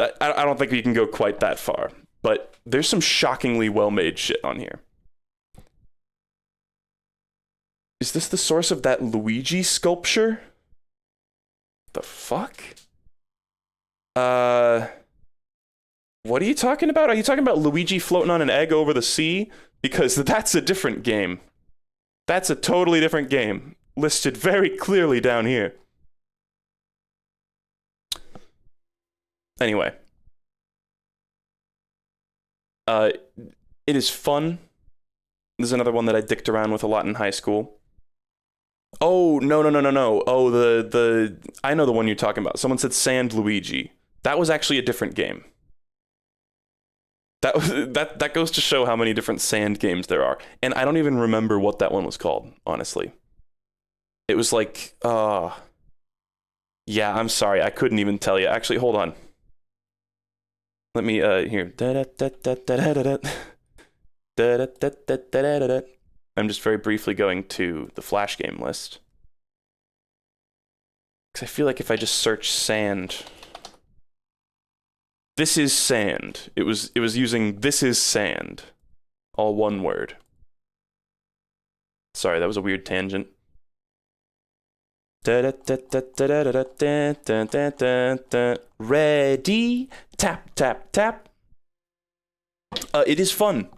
I don't think you can go quite that far, but there's some shockingly well-made shit on here. Is this the source of that Luigi sculpture? The fuck? What are you talking about? Are you talking about Luigi floating on an egg over the sea? Because that's a different game. That's a totally different game. Listed very clearly down here. Anyway. It is fun. This is another one that I dicked around with a lot in high school. Oh, no. Oh, I know the one you're talking about. Someone said Sand Luigi. That was actually a different game. That goes to show how many different sand games there are. And I don't even remember what that one was called, honestly. It was like, yeah, I'm sorry. I couldn't even tell you. Actually, hold on. Let me, here. I'm just very briefly going to the Flash game list. Because I feel like if I just search sand... This is sand. It was using this is sand. All one word. Sorry, that was a weird tangent. Ready? Tap, tap, tap. It is fun.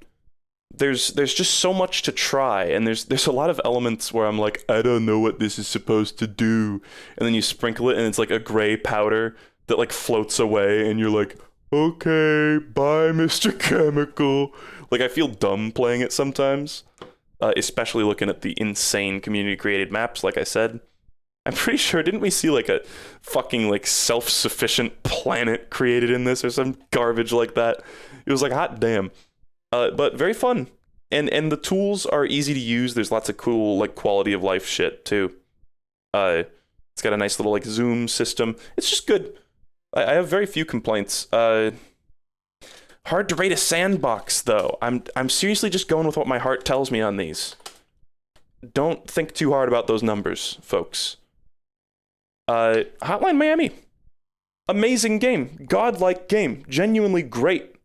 There's just so much to try, and there's a lot of elements where I'm like, I don't know what this is supposed to do, and then you sprinkle it and it's like a gray powder that like floats away, and you're like, okay, bye, Mr. Chemical. Like, I feel dumb playing it sometimes, especially looking at the insane community created maps, like I said. I'm pretty sure, didn't we see like a fucking like self-sufficient planet created in this or some garbage like that? It was like, hot damn. But very fun. And the tools are easy to use. There's lots of cool like quality of life shit too. It's got a nice little like zoom system. It's just good. I have very few complaints. Hard to rate a sandbox though. I'm seriously just going with what my heart tells me on these. Don't think too hard about those numbers, folks. Hotline Miami. Amazing game. Godlike game. Genuinely great.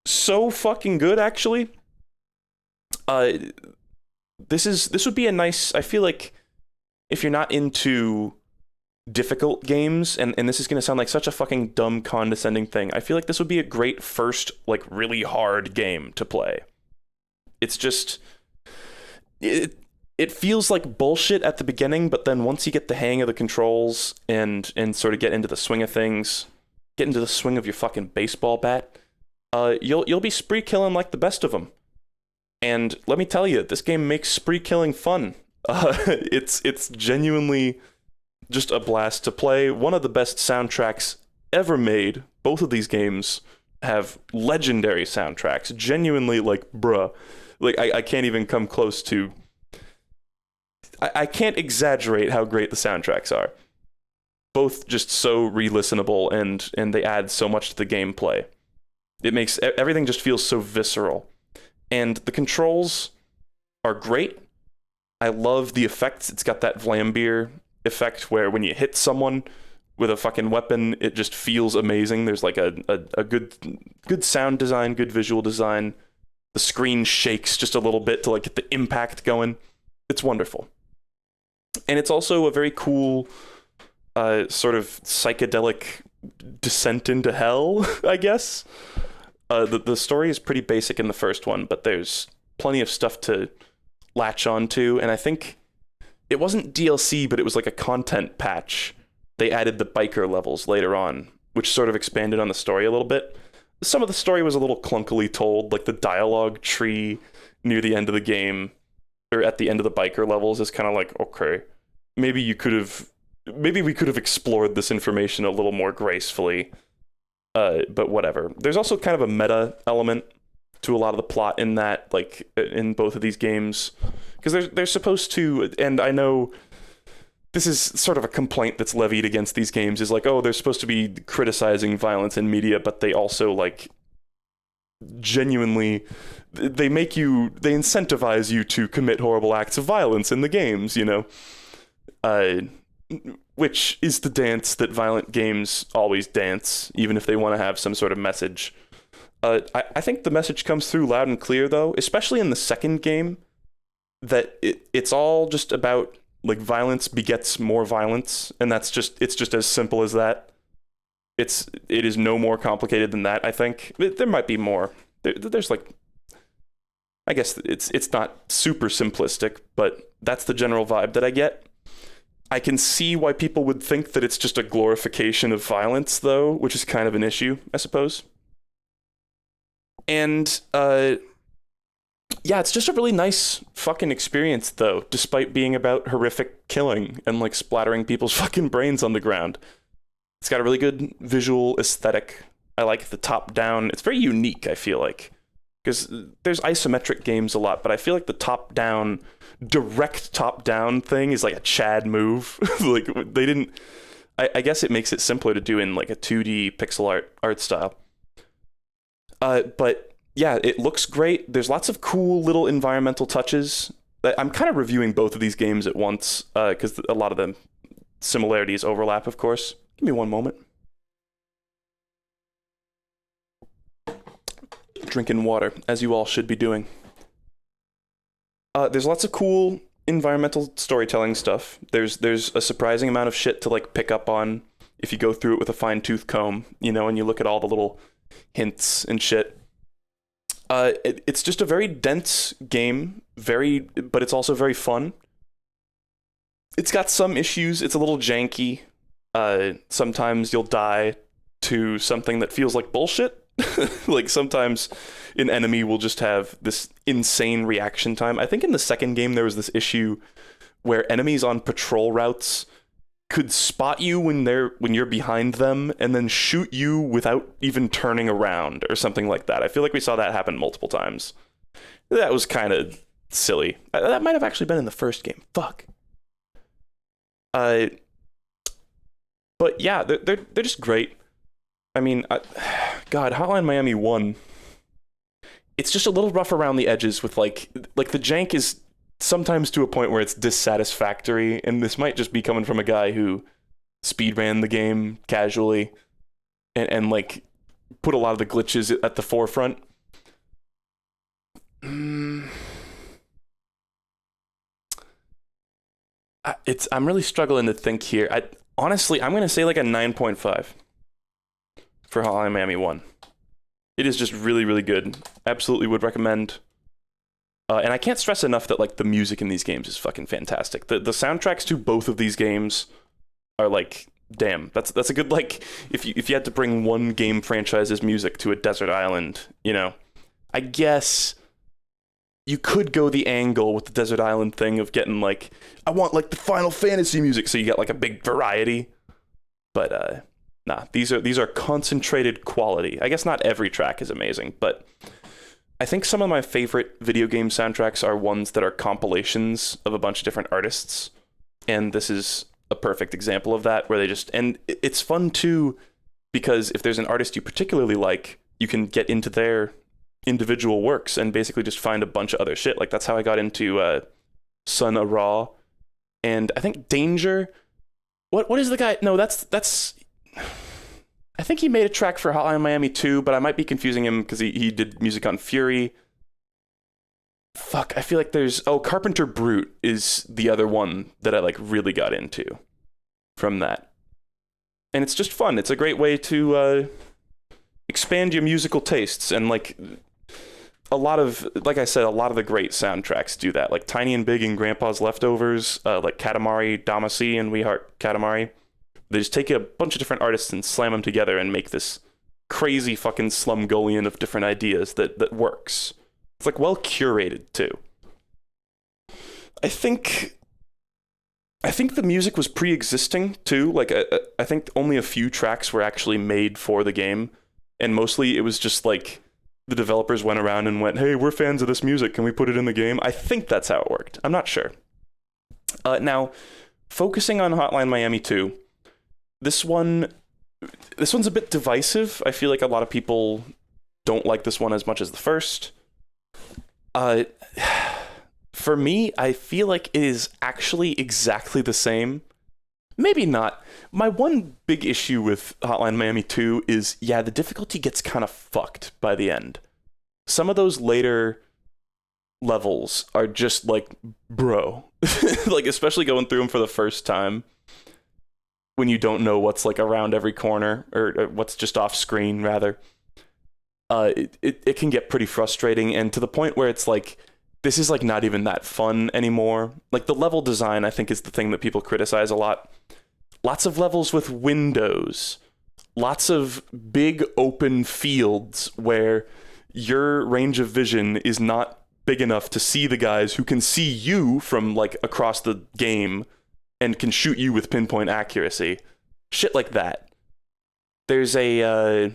So fucking good, actually. This would be a nice... I feel like if you're not into difficult games, and this is going to sound like such a fucking dumb, condescending thing, I feel like this would be a great first, like, really hard game to play. It's just... It feels like bullshit at the beginning, but then once you get the hang of the controls and sort of get into the swing of things, get into the swing of your fucking baseball bat, you'll be spree killing like the best of them. And let me tell you, this game makes spree killing fun. It's genuinely just a blast to play. One of the best soundtracks ever made. Both of these games have legendary soundtracks. Genuinely, like, bruh. Like, I can't even come close to... I can't exaggerate how great the soundtracks are. Both just so re-listenable, and they add so much to the gameplay. It makes everything just feels so visceral. And the controls are great. I love the effects. It's got that Vlambeer effect where when you hit someone with a fucking weapon. It just feels amazing. There's like a good sound design, good visual design. The screen shakes just a little bit to like get the impact going. It's wonderful. And it's also a very cool sort of psychedelic descent into hell, I guess. The story is pretty basic in the first one, but there's plenty of stuff to latch onto, and I think it wasn't DLC, but it was like a content patch. They added the biker levels later on, which sort of expanded on the story a little bit. Some of the story was a little clunkily told, like the dialogue tree near the end of the game, or at the end of the biker levels is kind of like, okay, maybe we could have explored this information a little more gracefully, but whatever. There's also kind of a meta element to a lot of the plot in that, like in both of these games, because they're supposed to, and I know this is sort of a complaint that's levied against these games, is like, oh, they're supposed to be criticizing violence in media, but they also like genuinely, they incentivize you to commit horrible acts of violence in the games, you know, which is the dance that violent games always dance, even if they want to have some sort of message. I think the message comes through loud and clear, though, especially in the second game, that it's all just about like violence begets more violence, and it's just as simple as that. It is no more complicated than that. I think there might be more. There's like, I guess it's not super simplistic, but that's the general vibe that I get. I can see why people would think that it's just a glorification of violence, though, which is kind of an issue, I suppose. And yeah, it's just a really nice fucking experience, though, despite being about horrific killing and like splattering people's fucking brains on the ground. It's got a really good visual aesthetic. I like the top down. It's very unique, I feel like, because there's isometric games a lot, but I feel like the direct top down thing is like a Chad move. Like they didn't. I guess it makes it simpler to do in like a 2D pixel art style. But yeah, it looks great. There's lots of cool little environmental touches. I'm kind of reviewing both of these games at once because a lot of the similarities overlap, of course. Give me one moment. Drinking water, as you all should be doing. There's lots of cool environmental storytelling stuff. There's a surprising amount of shit to like pick up on if you go through it with a fine-tooth comb, you know, and you look at all the little hints and shit. It's just a very dense game, but it's also very fun. It's got some issues. It's a little janky. Sometimes you'll die to something that feels like bullshit. Like sometimes an enemy will just have this insane reaction time. I think in the second game there was this issue where enemies on patrol routes could spot you when you're behind them and then shoot you without even turning around or something like that. I feel like we saw that happen multiple times. That was kind of silly. That might have actually been in the first game. Fuck. But yeah, they're just great. I mean, God, Hotline Miami 1. It's just a little rough around the edges with like the jank is sometimes to a point where it's dissatisfactory, and this might just be coming from a guy who speedran the game casually and like put a lot of the glitches at the forefront. I'm really struggling to think here. Honestly, I'm going to say like a 9.5 for Hotline Miami 1. It is just really, really good. Absolutely would recommend. And I can't stress enough that like the music in these games is fucking fantastic. The soundtracks to both of these games are like, damn, that's a good, like, if you had to bring one game franchise's music to a desert island, you know, I guess you could go the angle with the desert island thing of getting like, I want like the Final Fantasy music, so you get like a big variety. But nah, these are concentrated quality. I guess not every track is amazing, but I think some of my favorite video game soundtracks are ones that are compilations of a bunch of different artists, and this is a perfect example of that, where they just, and it's fun too, because if there's an artist you particularly like, you can get into their individual works and basically just find a bunch of other shit. Like that's how I got into Sun Ra, and I think Danger what is the guy? No, that's I think he made a track for Hotline Miami 2, but I might be confusing him because he did music on Fury. Fuck, I feel like there's... Oh, Carpenter Brute is the other one that I like really got into from that. And it's just fun. It's a great way to expand your musical tastes. And like a lot of, like I said, a lot of the great soundtracks do that. Like Tiny and Big and Grandpa's Leftovers, like Katamari Damacy and We Heart Katamari. They just take a bunch of different artists and slam them together and make this crazy fucking slumgullion of different ideas that works. It's like well curated too. I think the music was pre-existing too. Like I think only a few tracks were actually made for the game, and mostly it was just like the developers went around and went, "Hey, we're fans of this music. Can we put it in the game?" I think that's how it worked. I'm not sure. Now, focusing on Hotline Miami 2, this one's a bit divisive. I feel like a lot of people don't like this one as much as the first. For me, I feel like it is actually exactly the same. Maybe not. My one big issue with Hotline Miami 2 is, yeah, the difficulty gets kind of fucked by the end. Some of those later levels are just like, bro. Like, especially going through them for the first time, when you don't know what's like around every corner, or what's just off screen, rather. It can get pretty frustrating, and to the point where it's like, this is like not even that fun anymore. Like the level design, I think, is the thing that people criticize a lot. Lots of levels with windows, lots of big open fields where your range of vision is not big enough to see the guys who can see you from like across the game and can shoot you with pinpoint accuracy. Shit like that. There's a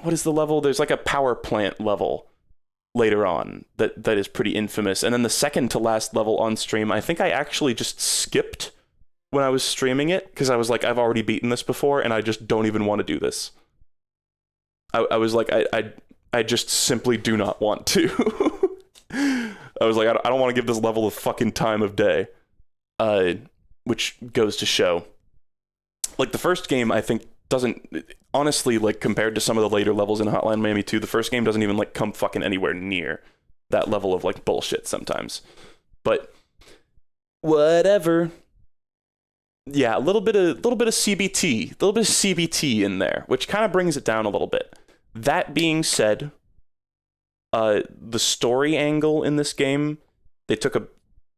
what is the level? There's like a power plant level later on that is pretty infamous. And then the second to last level on stream, I think I actually just skipped when I was streaming it, because I was like, I've already beaten this before and I just don't even want to do this. I was like, I just simply do not want to. I was like, I don't want to give this level the fucking time of day. Which goes to show. Like the first game, I think, doesn't, honestly, like compared to some of the later levels in Hotline Miami 2, the first game doesn't even like come fucking anywhere near that level of like bullshit sometimes. But whatever. Yeah, a little bit of CBT in there, which kind of brings it down a little bit. That being said, the story angle in this game, they took a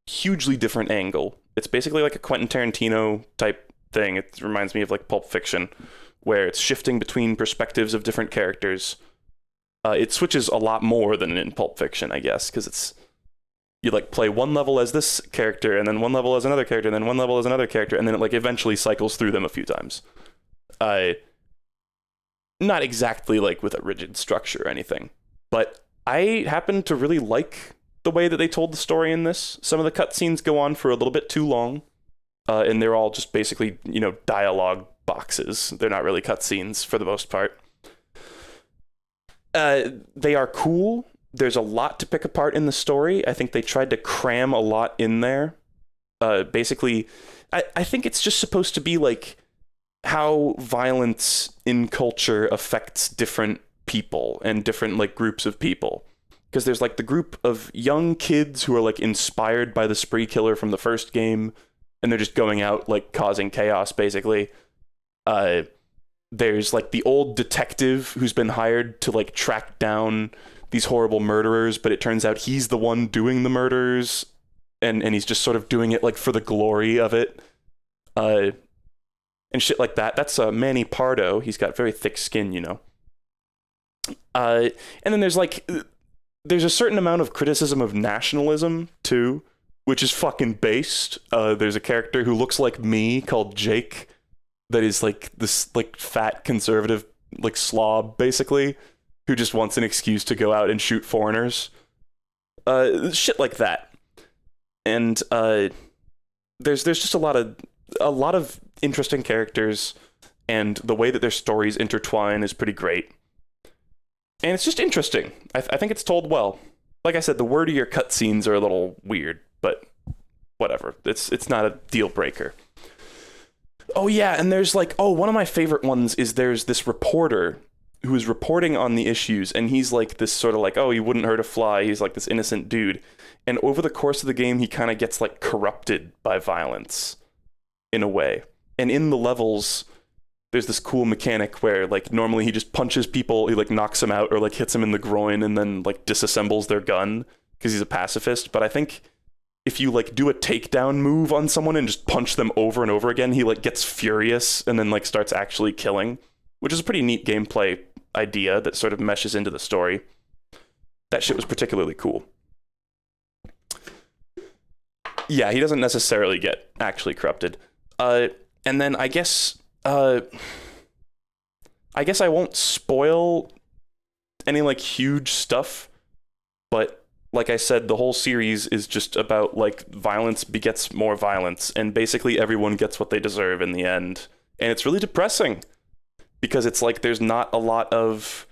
hugely different angle. It's basically like a Quentin Tarantino type thing. It reminds me of like Pulp Fiction, where it's shifting between perspectives of different characters. It switches a lot more than in Pulp Fiction, I guess, because it's, you like play one level as this character, and then one level as another character, and then one level as another character, and then it like eventually cycles through them a few times. Not exactly like with a rigid structure or anything, but I happen to really like the way that they told the story in this. Some of the cutscenes go on for a little bit too long, and they're all just basically, dialogue boxes. They're not really cutscenes for the most part. They are cool. There's a lot to pick apart in the story. I think they tried to cram a lot in there. Basically, I think it's just supposed to be like how violence in culture affects different people and different like groups of people. Because there's like the group of young kids who are like inspired by the spree killer from the first game, and they're just going out like causing chaos basically. There's like the old detective who's been hired to like track down these horrible murderers, but it turns out he's the one doing the murders, and he's just sort of doing it like for the glory of it. And shit like that. That's Manny Pardo. He's got very thick skin, And then there's a certain amount of criticism of nationalism too, which is fucking based. There's a character who looks like me called Jake, that is like this like fat conservative like slob basically, who just wants an excuse to go out and shoot foreigners. Shit like that. And there's just a lot of interesting characters, and the way that their stories intertwine is pretty great. And it's just interesting. I think it's told well. Like I said, the wordier cutscenes are a little weird, but whatever. It's not a deal breaker. Oh yeah, and there's like, oh, one of my favorite ones is there's this reporter who is reporting on the issues, and he's like this sort of like, oh, he wouldn't hurt a fly. He's like this innocent dude. And over the course of the game, he kind of gets like corrupted by violence in a way. And in the levels, there's this cool mechanic where like normally he just punches people, he like knocks them out or like hits them in the groin and then like disassembles their gun because he's a pacifist. But I think if you like do a takedown move on someone and just punch them over and over again, he like gets furious and then like starts actually killing, which is a pretty neat gameplay idea that sort of meshes into the story. That shit was particularly cool. Yeah, he doesn't necessarily get actually corrupted. And then I guess I won't spoil any like huge stuff, but like I said, the whole series is just about like violence begets more violence, and basically everyone gets what they deserve in the end. And it's really depressing because it's like there's not a lot of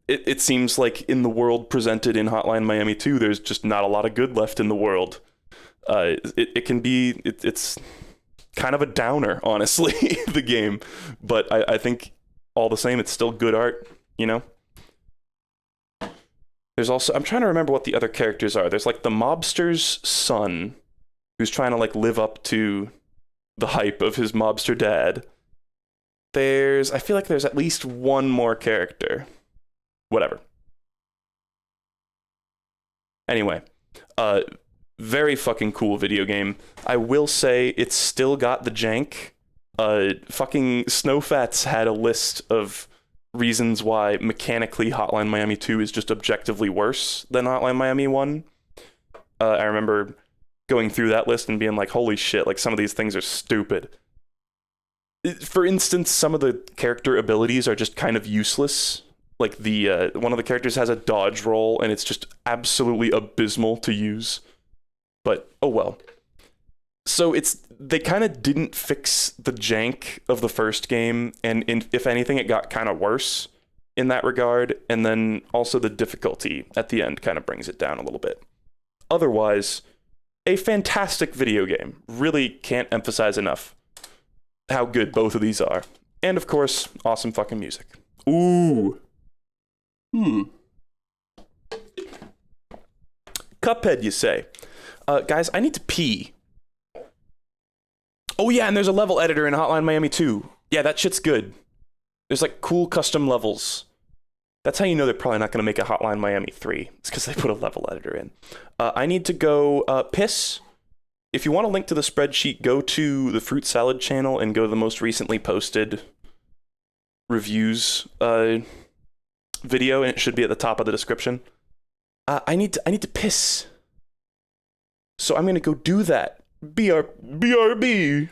it seems like in the world presented in Hotline Miami 2, there's just not a lot of good left in the world. It's kind of a downer, honestly, the game, but I think all the same, it's still good art, you know? There's also, I'm trying to remember what the other characters are. There's like the mobster's son, who's trying to like live up to the hype of his mobster dad. I feel like there's at least one more character. Whatever. Anyway, very fucking cool video game. I will say it's still got the jank. Fucking Snowfats had a list of reasons why mechanically Hotline Miami 2 is just objectively worse than Hotline Miami 1. I remember going through that list and being like, holy shit, like some of these things are stupid. For instance, some of the character abilities are just kind of useless. Like the one of the characters has a dodge roll and it's just absolutely abysmal to use. But oh well. So they kind of didn't fix the jank of the first game, and if anything, it got kind of worse in that regard. And then also the difficulty at the end kind of brings it down a little bit. Otherwise, a fantastic video game. Really can't emphasize enough how good both of these are. And of course, awesome fucking music. Ooh. Cuphead, you say? Guys, I need to pee. Oh yeah, and there's a level editor in Hotline Miami 2. Yeah, that shit's good. There's like cool custom levels. That's how you know they're probably not going to make a Hotline Miami 3. It's because they put a level editor in. I need to go piss. If you want a link to the spreadsheet, go to the Fruit Salad channel and go to the most recently posted reviews video, and it should be at the top of the description. I need to piss. So I'm going to go do that. BRB.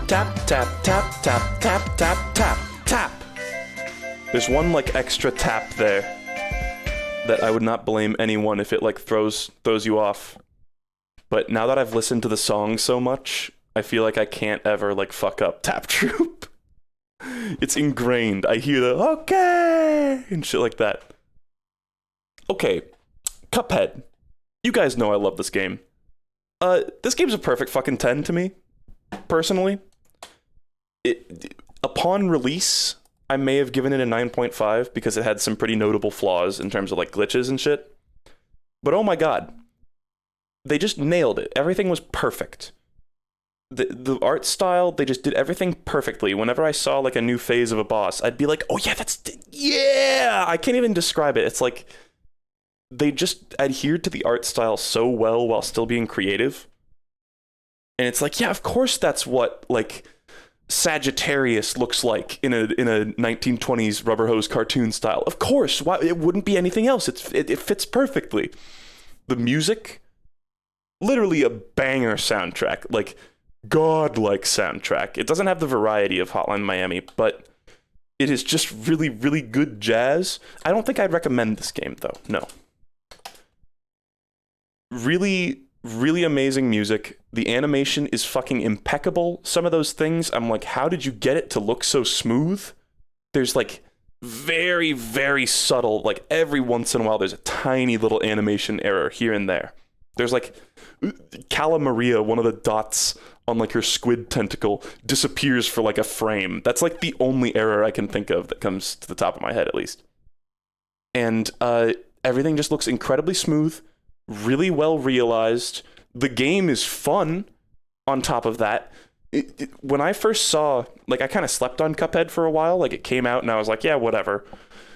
Tap, tap, tap, tap, tap, tap, tap, tap. There's one, like, extra tap there that I would not blame anyone if it, like, throws you off. But now that I've listened to the song so much, I feel like I can't ever, like, fuck up Tap Troop. It's ingrained. I hear the, okay, and shit like that. Okay, Cuphead. You guys know I love this game. This game's a perfect fucking 10 to me, personally. Upon release, I may have given it a 9.5 because it had some pretty notable flaws in terms of like glitches and shit. But oh my god, they just nailed it. Everything was perfect. The art style, they just did everything perfectly. Whenever I saw like a new phase of a boss, I'd be like, oh yeah, yeah! I can't even describe it. It's like they just adhered to the art style so well while still being creative. And it's like, yeah, of course that's what like Sagittarius looks like in a 1920s rubber hose cartoon style. Of course, why it wouldn't be anything else. It fits perfectly. The music, literally a banger soundtrack, like godlike soundtrack. It doesn't have the variety of Hotline Miami, but it is just really, really good jazz. I don't think I'd recommend this game though. No. Really, really amazing music. The animation is fucking impeccable. Some of those things, I'm like, how did you get it to look so smooth? There's like very, very subtle, like every once in a while, there's a tiny little animation error here and there. There's like Cala Maria, one of the dots on like her squid tentacle disappears for like a frame. That's like the only error I can think of that comes to the top of my head, at least. And everything just looks incredibly smooth, really well realized. The game is fun on top of that. When I first saw, like, I kind of slept on Cuphead for a while. Like, it came out and I was like, yeah, whatever.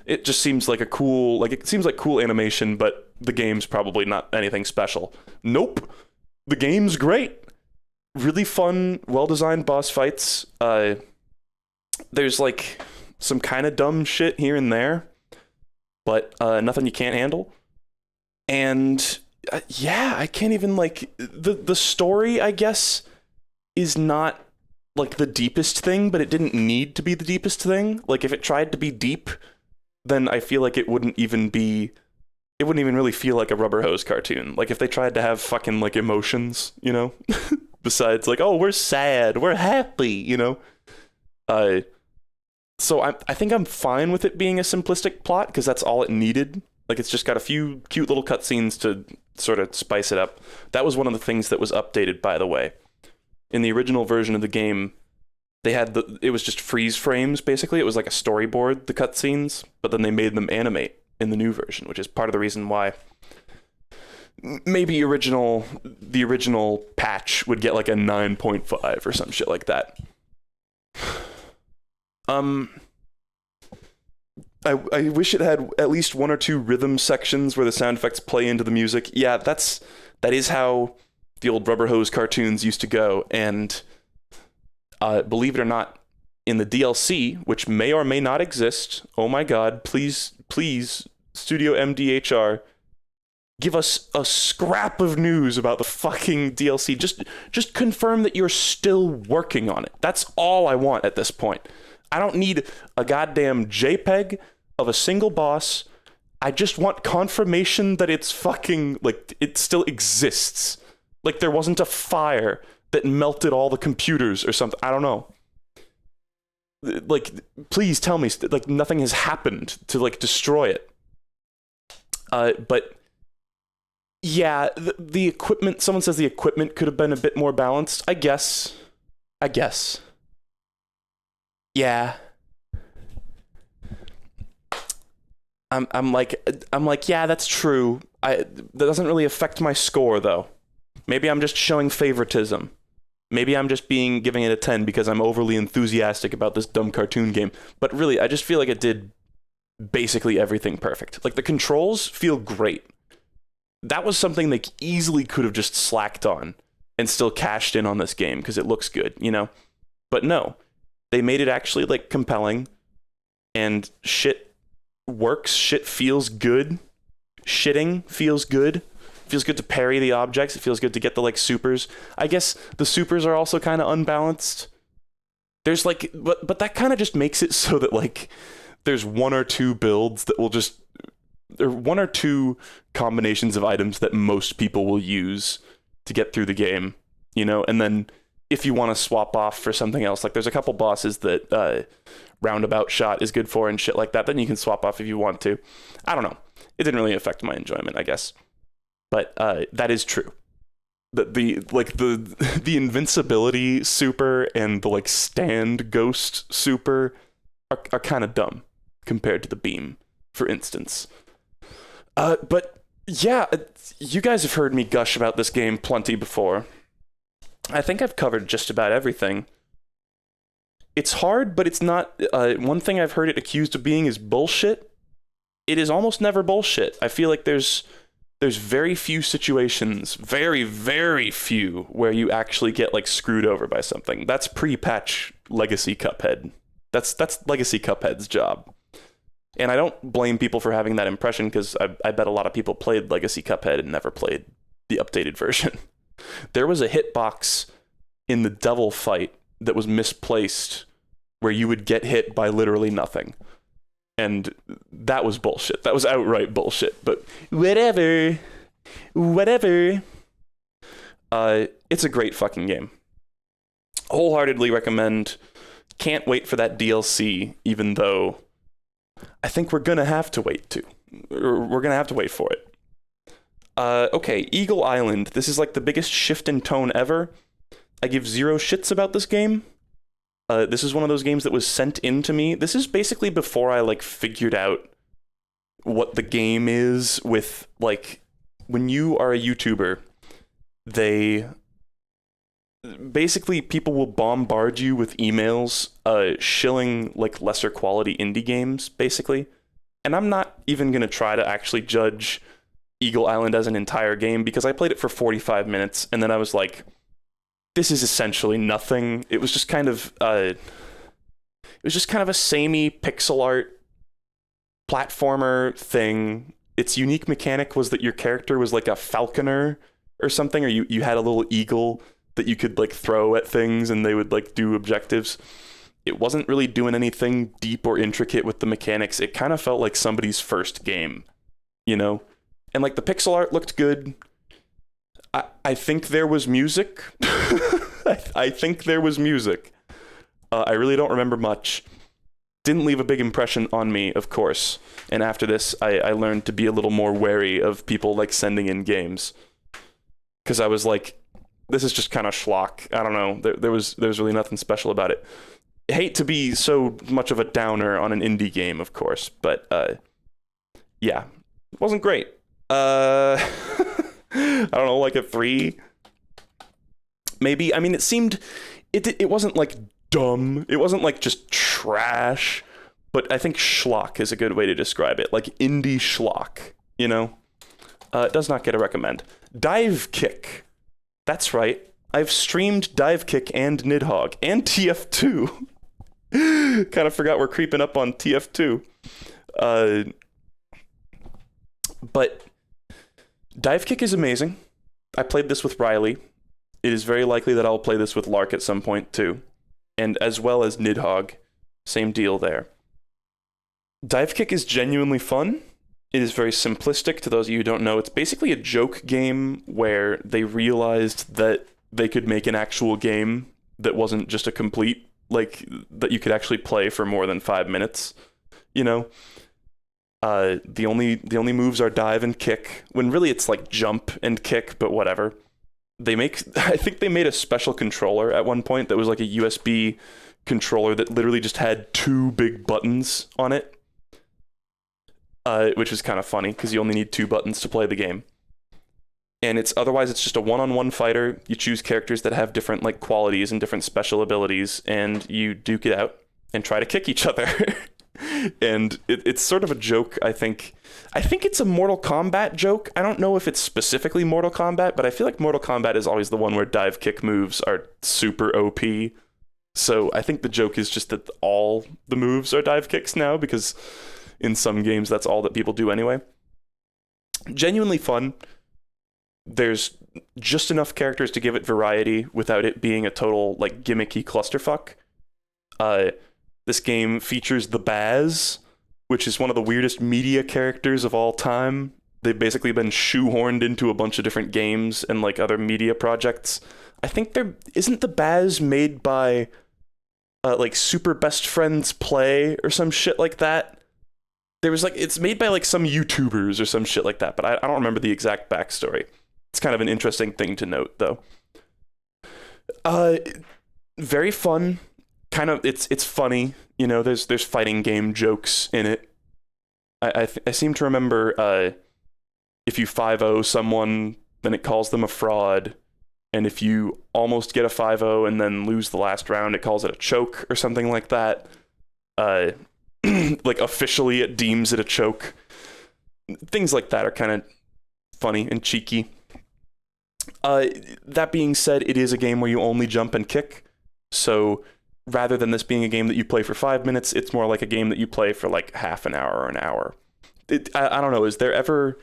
It just seems like it seems like cool animation, but the game's probably not anything special. Nope. The game's great. Really fun, well-designed boss fights. There's, like, some kind of dumb shit here and there, but nothing you can't handle. And yeah, I can't even, like, the story, I guess, is not like the deepest thing, but it didn't need to be the deepest thing. Like, if it tried to be deep, then I feel like it wouldn't even really feel like a rubber hose cartoon. Like, if they tried to have fucking like emotions, you know, besides like, oh, we're sad, we're happy, you know. So I think I'm fine with it being a simplistic plot because that's all it needed. Like, it's just got a few cute little cutscenes to sort of spice it up. That was one of the things that was updated, by the way. In the original version of the game, they had it was just freeze frames, basically. It was like a storyboard, the cutscenes, but then they made them animate in the new version, which is part of the reason why maybe the original patch would get like a 9.5 or some shit like that. I wish it had at least one or two rhythm sections where the sound effects play into the music. Yeah, that is how the old rubber hose cartoons used to go. And believe it or not, in the DLC, which may or may not exist, oh my god, please, Studio MDHR, give us a scrap of news about the fucking DLC. Just confirm that you're still working on it. That's all I want at this point. I don't need a goddamn JPEG of a single boss. I just want confirmation that it's fucking, like, it still exists. Like, there wasn't a fire that melted all the computers or something. I don't know. Like, please tell me, like, nothing has happened to, like, destroy it. But, yeah, the equipment, someone says the equipment could have been a bit more balanced. I guess. Yeah. I'm like, yeah, that's true. That doesn't really affect my score, though. Maybe I'm just showing favoritism. Maybe I'm just giving it a 10 because I'm overly enthusiastic about this dumb cartoon game. But really, I just feel like it did basically everything perfect. Like, the controls feel great. That was something they easily could have just slacked on and still cashed in on this game because it looks good, you know? But no. They made it actually, like, compelling, and shit works, shit feels good, shitting feels good. Feels good to parry the objects, it feels good to get the, like, supers. I guess the supers are also kind of unbalanced. There's, like, but that kind of just makes it so that, like, there's one or two builds that will just, or one or two combinations of items that most people will use to get through the game, you know, and then if you want to swap off for something else, like there's a couple bosses that roundabout shot is good for and shit like that, then you can swap off if you want to. I don't know. It didn't really affect my enjoyment, I guess. but that is true. The invincibility super and the like stand ghost super are kind of dumb compared to the beam, for instance. But yeah, you guys have heard me gush about this game plenty before. I think I've covered just about everything. It's hard, but it's not. One thing I've heard it accused of being is bullshit. It is almost never bullshit. I feel like there's very few situations, very, very few, where you actually get like screwed over by something. That's pre-patch Legacy Cuphead. That's Legacy Cuphead's job. And I don't blame people for having that impression, because I bet a lot of people played Legacy Cuphead and never played the updated version. There was a hitbox in the devil fight that was misplaced where you would get hit by literally nothing. And that was bullshit. That was outright bullshit. But whatever. It's a great fucking game. Wholeheartedly recommend. Can't wait for that DLC, even though I think we're gonna have to wait We're gonna have to wait for it. Okay, Eagle Island. This is like the biggest shift in tone ever. I give zero shits about this game. This is one of those games that was sent in to me. This is basically before I like figured out what the game is with, like, when you are a YouTuber, basically people will bombard you with emails shilling like lesser quality indie games, basically. And I'm not even going to try to actually judge Eagle Island as an entire game, because I played it for 45 minutes and then I was like, this is essentially nothing. It was just kind of a samey pixel art platformer thing. Its unique mechanic was that your character was like a falconer or something, or you had a little eagle that you could like throw at things and they would like do objectives. It wasn't really doing anything deep or intricate with the mechanics. It kind of felt like somebody's first game, you know? And like the pixel art looked good. I think there was music. I think there was music. I really don't remember much. Didn't leave a big impression on me, of course. And after this, I learned to be a little more wary of people like sending in games. Because I was like, this is just kind of schlock. I don't know. There was really nothing special about it. Hate to be so much of a downer on an indie game, of course. But yeah, it wasn't great. I don't know, like a 3 maybe. I mean, it wasn't like dumb, it wasn't like just trash, but I think schlock is a good way to describe it, like indie schlock, you know. It does not get a recommend. Dive Kick, that's right, I've streamed Dive Kick and Nidhogg and TF2. Kind of forgot we're creeping up on TF2. But Dive Kick is amazing. I played this with Riley. It is very likely that I'll play this with Lark at some point too. And as well as Nidhogg. Same deal there. Dive Kick is genuinely fun. It is very simplistic. To those of you who don't know, it's basically a joke game where they realized that they could make an actual game that wasn't just a complete, like, that you could actually play for more than 5 minutes, you know? The only moves are dive and kick, when really it's like jump and kick, but whatever. I think they made a special controller at one point that was like a USB controller that literally just had 2 big buttons on it, which is kind of funny because you only need 2 buttons to play the game. And otherwise it's just a one-on-one fighter. You choose characters that have different like qualities and different special abilities, and you duke it out and try to kick each other. And it's sort of a joke, I think. I think it's a Mortal Kombat joke. I don't know if it's specifically Mortal Kombat, but I feel like Mortal Kombat is always the one where dive kick moves are super OP. So I think the joke is just that all the moves are dive kicks now, because in some games that's all that people do anyway. Genuinely fun. There's just enough characters to give it variety without it being a total like gimmicky clusterfuck. This game features the Baz, which is one of the weirdest media characters of all time. They've basically been shoehorned into a bunch of different games and like other media projects. I think isn't the Baz made by like Super Best Friends Play or some shit like that? There was like, it's made by like some YouTubers or some shit like that, but I don't remember the exact backstory. It's kind of an interesting thing to note, though. Very fun. Kind of, it's funny. You know, there's fighting game jokes in it. I seem to remember if you 5-0 someone, then it calls them a fraud. And if you almost get a 5-0 and then lose the last round, it calls it a choke or something like that. Like officially it deems it a choke. Things like that are kind of funny and cheeky. That being said, it is a game where you only jump and kick. So rather than this being a game that you play for 5 minutes, it's more like a game that you play for like half an hour or an hour. I don't know. Was there ever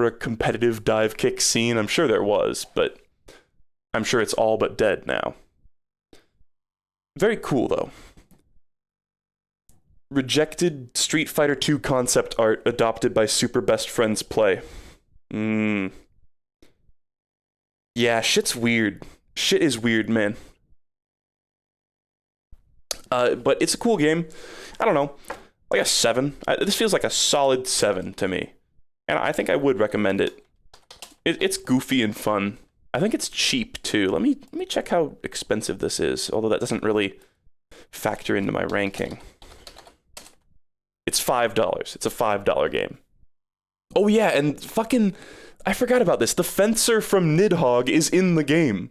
a competitive dive kick scene? I'm sure there was, but I'm sure it's all but dead now. Very cool, though. Rejected Street Fighter 2 concept art adopted by Super Best Friends Play. Yeah, shit's weird. Shit is weird, man. But it's a cool game. I don't know. Like a 7. This feels like a solid 7 to me. And I think I would recommend it. It's goofy and fun. I think it's cheap, too. Let me check how expensive this is, although that doesn't really factor into my ranking. It's $5. It's a $5 game. Oh, yeah, and fucking... I forgot about this. The fencer from Nidhogg is in the game.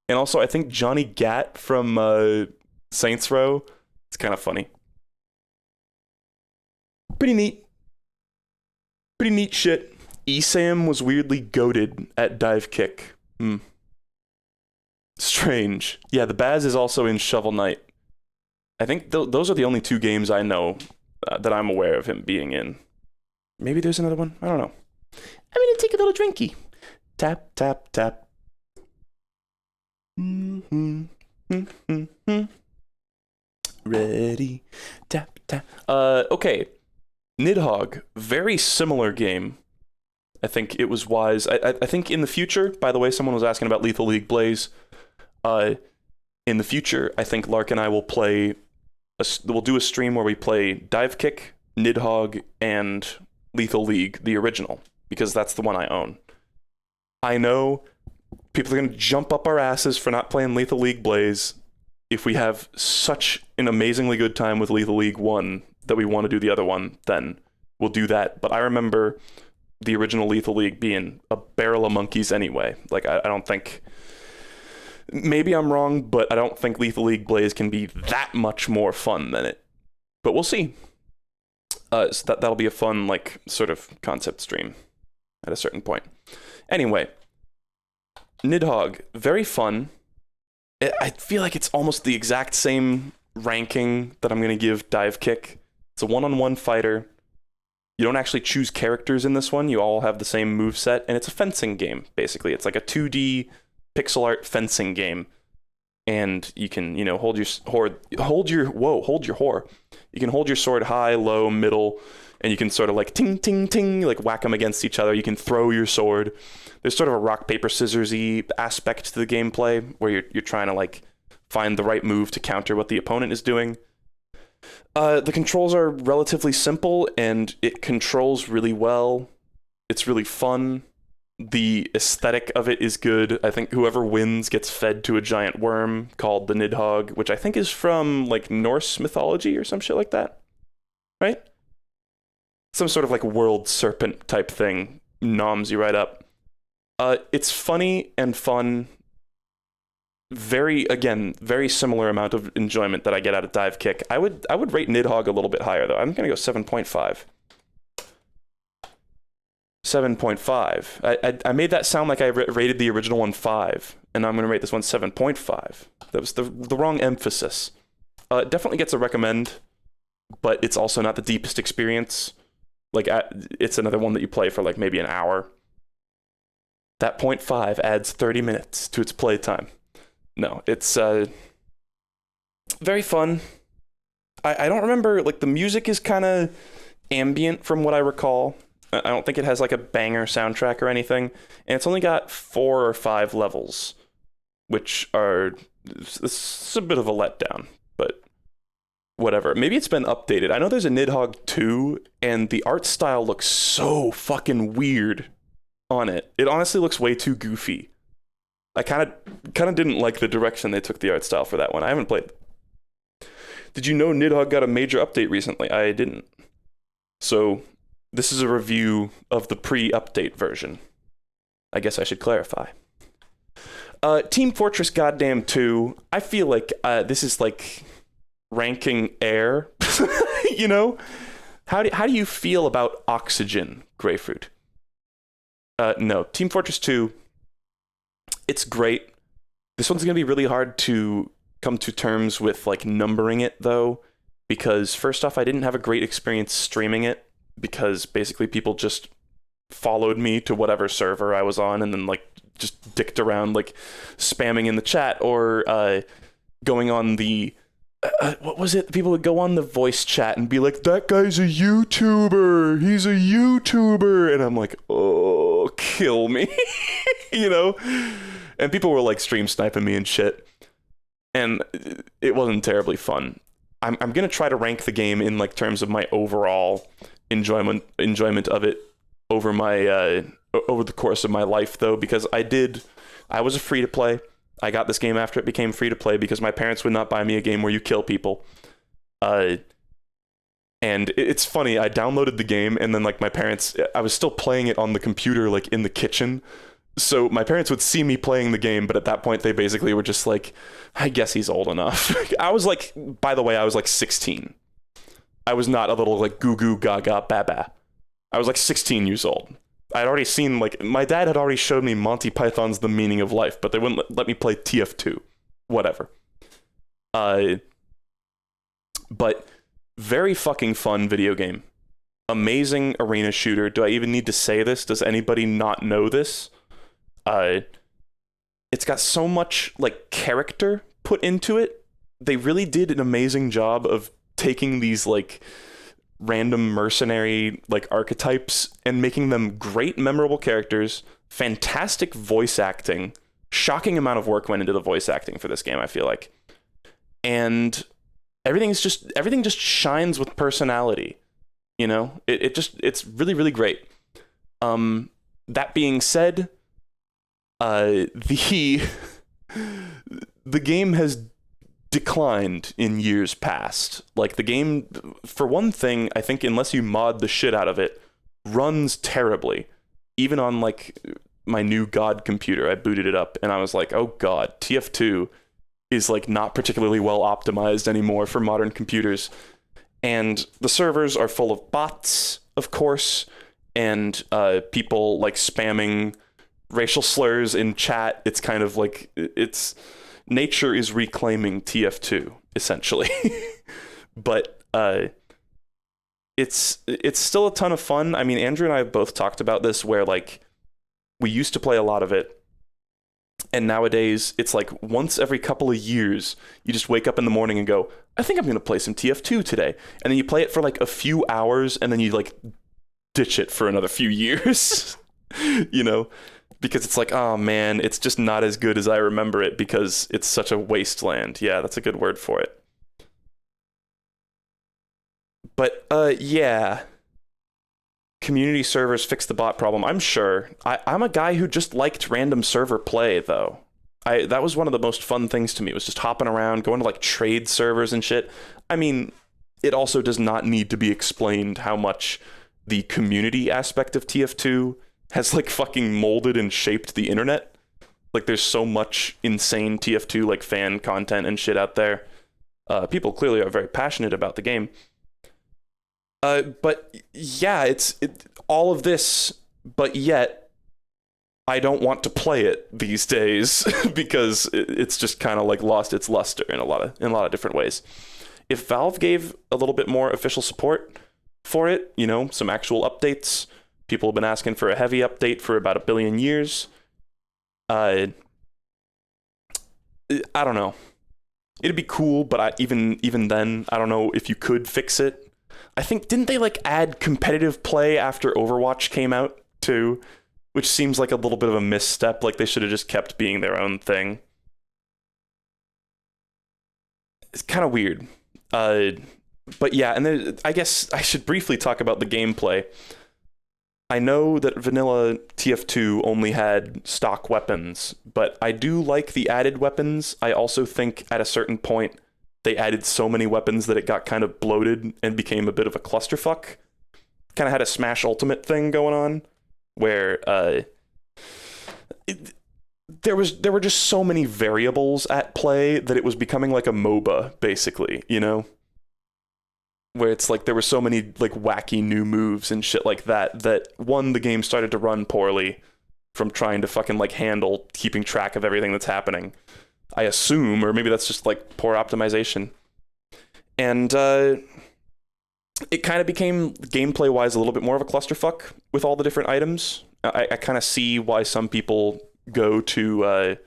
And also, I think Johnny Gat from Saints Row. It's kind of funny. Pretty neat. Pretty neat shit. Esam was weirdly goated at dive kick. Strange. Yeah, the Baz is also in Shovel Knight. I think those are the only 2 games I know that I'm aware of him being in. Maybe there's another one? I don't know. I'm gonna take a little drinky. Tap, tap, tap. Ready. Tap, tap. Okay. Nidhogg. Very similar game. I think it was wise. I think in the future, by the way, someone was asking about Lethal League Blaze. In the future, I think Lark and I will we'll do a stream where we play Dive Kick, Nidhogg, and Lethal League, the original, because that's the one I own. I know people are going to jump up our asses for not playing Lethal League Blaze. If we have such an amazingly good time with Lethal League 1 that we want to do the other one, then we'll do that. But I remember the original Lethal League being a barrel of monkeys anyway. Like, I don't think... Maybe I'm wrong, but I don't think Lethal League Blaze can be that much more fun than it. But we'll see. So that'll be a fun, like, sort of concept stream at a certain point. Anyway, Nidhogg, very fun. I feel like it's almost the exact same ranking that I'm going to give Dive Kick. It's a one-on-one fighter. You don't actually choose characters in this one. You all have the same moveset, and it's a fencing game, basically. It's like a 2D pixel art fencing game. And you can, hold your whore. You can hold your sword high, low, middle, and you can sort of like ting, ting, ting, like whack them against each other. You can throw your sword. There's sort of a rock, paper, scissors-y aspect to the gameplay where you're trying to like find the right move to counter what the opponent is doing. The controls are relatively simple and it controls really well. It's really fun. The aesthetic of it is good. I think whoever wins gets fed to a giant worm called the Nidhogg, which I think is from like Norse mythology or some shit like that. Right? Some sort of like world serpent type thing noms you right up. It's funny and fun. Very similar amount of enjoyment that I get out of Dive Kick. I would rate Nidhogg a little bit higher though. I'm gonna go 7.5. 7.5. I made that sound like I rated the original one 5, and I'm gonna rate this one 7.5. That was the wrong emphasis. It definitely gets a recommend, but it's also not the deepest experience. Like it's another one that you play for like maybe an hour. That 0.5 adds 30 minutes to its playtime. No, it's very fun. I don't remember, like the music is kind of ambient from what I recall. I don't think it has like a banger soundtrack or anything. And it's only got 4 or 5 levels, which are, it's a bit of a letdown. But whatever. Maybe it's been updated. I know there's a Nidhogg 2, and the art style looks so fucking weird on it. It honestly looks way too goofy. I kind of didn't like the direction they took the art style for that one. I haven't played. Did you know Nidhogg got a major update recently? I didn't. So this is a review of the pre-update version. I guess I should clarify. Team Fortress Goddamn 2. I feel like this is like ranking air. You know? How do you feel about Oxygen, Grapefruit? No, Team Fortress 2. It's great. This one's gonna be really hard to come to terms with like numbering it though, because first off, I didn't have a great experience streaming it because basically people just followed me to whatever server I was on and then like just dicked around like spamming in the chat or going on the what was it? People would go on the voice chat and be like, that guy's a YouTuber. He's a YouTuber. And I'm like, oh, kill me. You know? And people were like stream sniping me and shit. And it wasn't terribly fun. I'm going to try to rank the game in like terms of my overall enjoyment of it over my over the course of my life though, because I was a free to play. I got this game after it became free to play because my parents would not buy me a game where you kill people. And it's funny, I downloaded the game and then like my parents, I was still playing it on the computer like in the kitchen. So my parents would see me playing the game, but at that point they basically were just like, I guess he's old enough. I was like, by the way, I was like 16. I was not a little like goo goo gaga baba. I was like 16 years old. I'd already seen, like, my dad had already showed me Monty Python's The Meaning of Life, but they wouldn't let me play TF2. Whatever. But very fucking fun video game. Amazing arena shooter. Do I even need to say this? Does anybody not know this? It's got so much, like, character put into it. They really did an amazing job of taking these, like, random mercenary like archetypes and making them great memorable characters, fantastic voice acting. Shocking amount of work went into the voice acting for this game, I feel like. And everything just shines with personality. You know? It's really, really great. That being said, the game has declined in years past. Like the game, for one thing, I think unless you mod the shit out of it, runs terribly. Even on like my new God computer, I booted it up and I was like, oh god, TF2 is like not particularly well optimized anymore for modern computers. And the servers are full of bots, of course, and people like spamming racial slurs in chat. It's kind of like, it's nature is reclaiming TF2 essentially. But it's still a ton of fun. I mean, Andrew and I have both talked about this where like we used to play a lot of it, and nowadays it's like once every couple of years you just wake up in the morning and go, I think I'm gonna play some TF2 today, and then you play it for like a few hours and then you like ditch it for another few years. You know, because it's like, oh man, it's just not as good as I remember it because it's such a wasteland. Yeah, that's a good word for it. But yeah, community servers fix the bot problem, I'm sure. I'm a guy who just liked random server play though. That was one of the most fun things to me, was just hopping around, going to like trade servers and shit. I mean, it also does not need to be explained how much the community aspect of TF2 has like fucking molded and shaped the internet. Like there's so much insane TF2 like fan content and shit out there. People clearly are very passionate about the game. But yeah, it's all of this, but yet I don't want to play it these days because it's just kind of like lost its luster in a lot of different ways. If Valve gave a little bit more official support for it, you know, some actual updates. People have been asking for a heavy update for about 1 billion years. I don't know. It'd be cool, but even then, I don't know if you could fix it. I think, didn't they like add competitive play after Overwatch came out too? Which seems like a little bit of a misstep. Like they should have just kept being their own thing. It's kind of weird. But yeah, and then I guess I should briefly talk about the gameplay. I know that vanilla TF2 only had stock weapons, but I do like the added weapons. I also think at a certain point they added so many weapons that it got kind of bloated and became a bit of a clusterfuck. Kind of had a Smash Ultimate thing going on where there were just so many variables at play that it was becoming like a MOBA, basically, you know? Where it's like there were so many like wacky new moves and shit like that one, the game started to run poorly from trying to fucking like handle keeping track of everything that's happening, I assume, or maybe that's just like poor optimization. And it kind of became gameplay wise a little bit more of a clusterfuck with all the different items. I kind of see why some people go to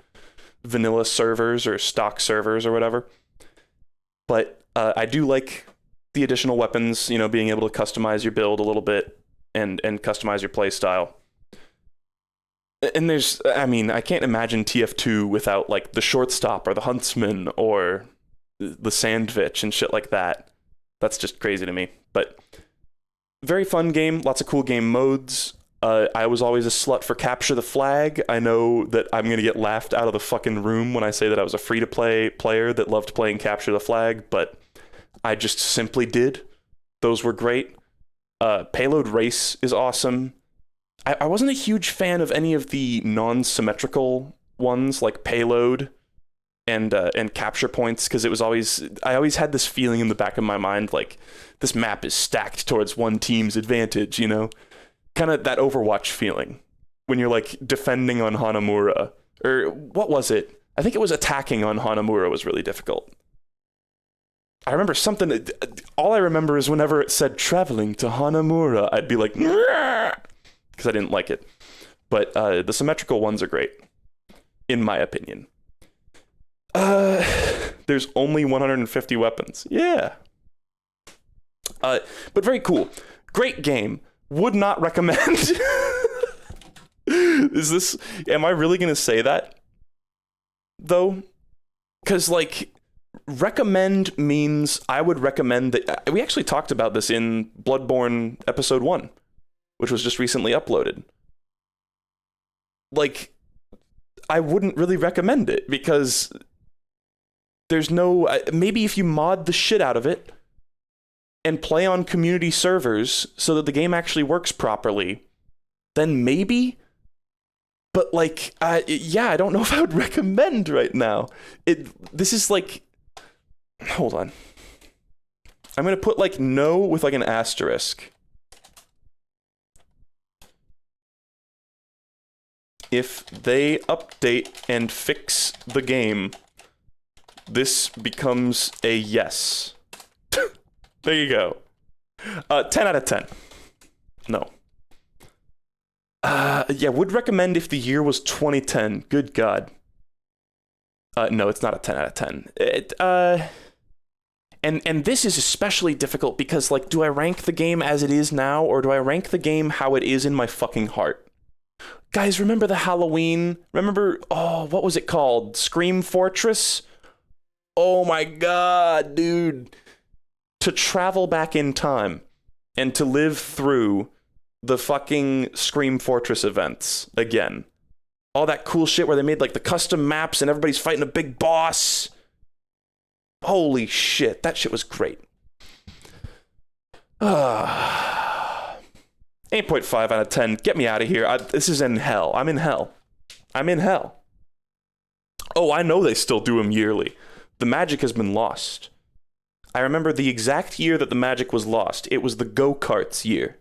vanilla servers or stock servers or whatever, but I do like the additional weapons, you know, being able to customize your build a little bit and customize your play style. And there's, I mean, I can't imagine TF2 without like the shortstop or the huntsman or the sandwich and shit like that. That's just crazy to me. But very fun game, lots of cool game modes. I was always a slut for Capture the Flag. I know that I'm going to get laughed out of the fucking room when I say that I was a free-to-play player that loved playing Capture the Flag, but I just simply did. Those were great. Payload Race is awesome. I wasn't a huge fan of any of the non-symmetrical ones like Payload and Capture Points, because I always had this feeling in the back of my mind like this map is stacked towards one team's advantage, you know? Kind of that Overwatch feeling when you're like defending on Hanamura, or what was it? I think it was attacking on Hanamura was really difficult. I remember something, all I remember is whenever it said traveling to Hanamura, I'd be like, because I didn't like it. But the symmetrical ones are great, in my opinion. There's only 150 weapons. Yeah. But very cool. Great game. Would not recommend. Am I really going to say that? Though? Because, like, recommend means I would recommend that. We actually talked about this in Bloodborne episode 1, which was just recently uploaded. Like, I wouldn't really recommend it because there's no. Maybe if you mod the shit out of it and play on community servers so that the game actually works properly, then maybe. But like, yeah, I don't know if I would recommend right now. This is like, hold on. I'm gonna put like no with like an asterisk. If they update and fix the game, this becomes a yes. There you go. 10 out of 10. No. Yeah, would recommend if the year was 2010. Good God. No, it's not a 10 out of 10. And this is especially difficult because, like, do I rank the game as it is now, or do I rank the game how it is in my fucking heart? Guys, remember the Halloween? What was it called? Scream Fortress? Oh my God, dude. To travel back in time and to live through the fucking Scream Fortress events again. All that cool shit where they made like the custom maps and everybody's fighting a big boss. Holy shit, that shit was great. 8.5 out of 10. Get me out of here. This is in hell. I'm in hell. Oh, I know they still do them yearly. The magic has been lost. I remember the exact year that the magic was lost. It was the go-karts year.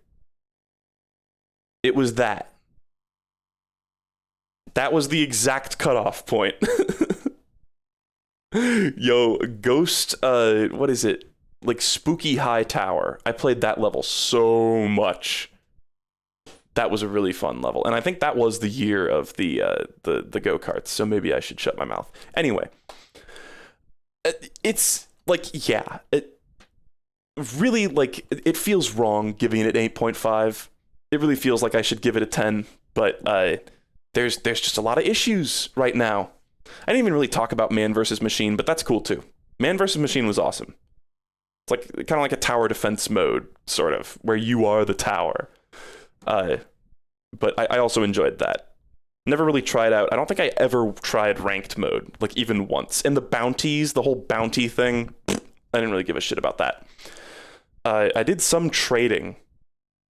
It was that. That was the exact cutoff point. Yo, Ghost, what is it? Like Spooky High Tower. I played that level so much. That was a really fun level. And I think that was the year of the go-karts, so maybe I should shut my mouth. Anyway. It's like, yeah, it really, like, it feels wrong giving it an 8.5. It really feels like I should give it a 10, but there's just a lot of issues right now. I didn't even really talk about Man vs. Machine, but that's cool too. Man vs. Machine was awesome. It's like kind of like a tower defense mode, sort of, where you are the tower. But I also enjoyed that. Never really tried out. I don't think I ever tried ranked mode, like even once. And the bounties, the whole bounty thing, I didn't really give a shit about that. I did some trading.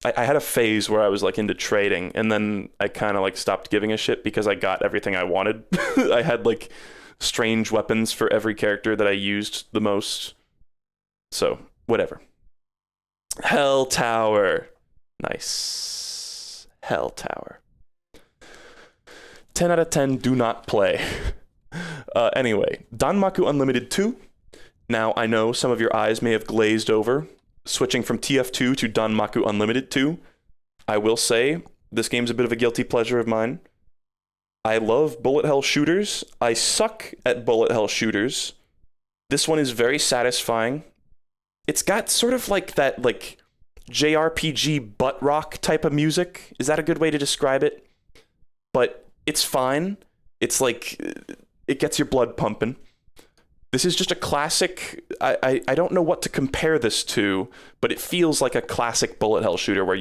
I had a phase where I was like into trading, and then I kind of like stopped giving a shit because I got everything I wanted. I had like strange weapons for every character that I used the most. So, whatever. Hell Tower. Nice. Hell Tower. 10 out of 10, do not play. Anyway, Danmaku Unlimited 2. Now, I know some of your eyes may have glazed over, switching from TF2 to Danmaku Unlimited 2. I will say, this game's a bit of a guilty pleasure of mine. I love bullet hell shooters. I suck at bullet hell shooters. This one is very satisfying. It's got sort of like that, like, JRPG butt rock type of music. Is that a good way to describe it? But it's fine. It's like, it gets your blood pumping. This is just a classic, I don't know what to compare this to, but it feels like a classic bullet hell shooter where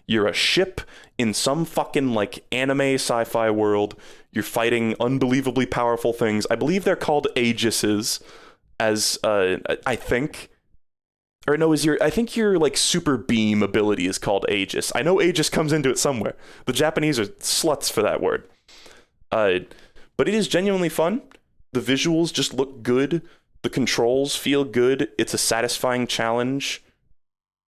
you're a ship in some fucking like anime sci-fi world. You're fighting unbelievably powerful things. I believe they're called Aegises, as I think. Or no, I think your like super beam ability is called Aegis. I know Aegis comes into it somewhere. The Japanese are sluts for that word. But it is genuinely fun. The visuals just look good. The controls feel good. It's a satisfying challenge.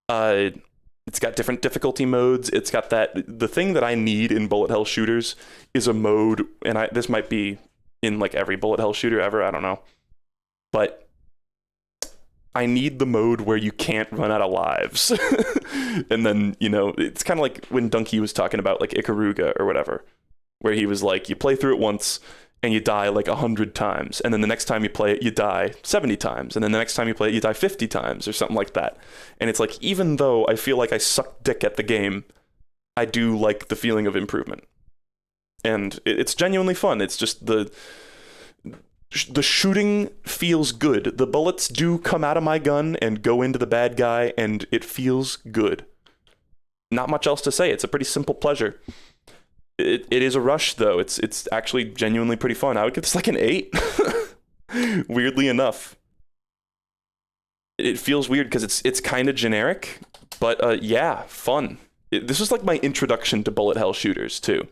It's got different difficulty modes. It's got the thing that I need in bullet hell shooters is a mode, and this might be in like every bullet hell shooter ever, I don't know. But I need the mode where you can't run out of lives. And then, it's kind of like when Donkey was talking about like Ikaruga or whatever, where he was like, you play through it once, and you die like 100 times. And then the next time you play it, you die 70 times. And then the next time you play it, you die 50 times or something like that. And it's like, even though I feel like I suck dick at the game, I do like the feeling of improvement. And it's genuinely fun. It's just the shooting feels good. The bullets do come out of my gun and go into the bad guy, and it feels good. Not much else to say. It's a pretty simple pleasure. It is a rush, though. It's actually genuinely pretty fun. I would give this like an 8. Weirdly enough. It feels weird because it's kind of generic, but yeah, fun. This was like my introduction to bullet hell shooters, too.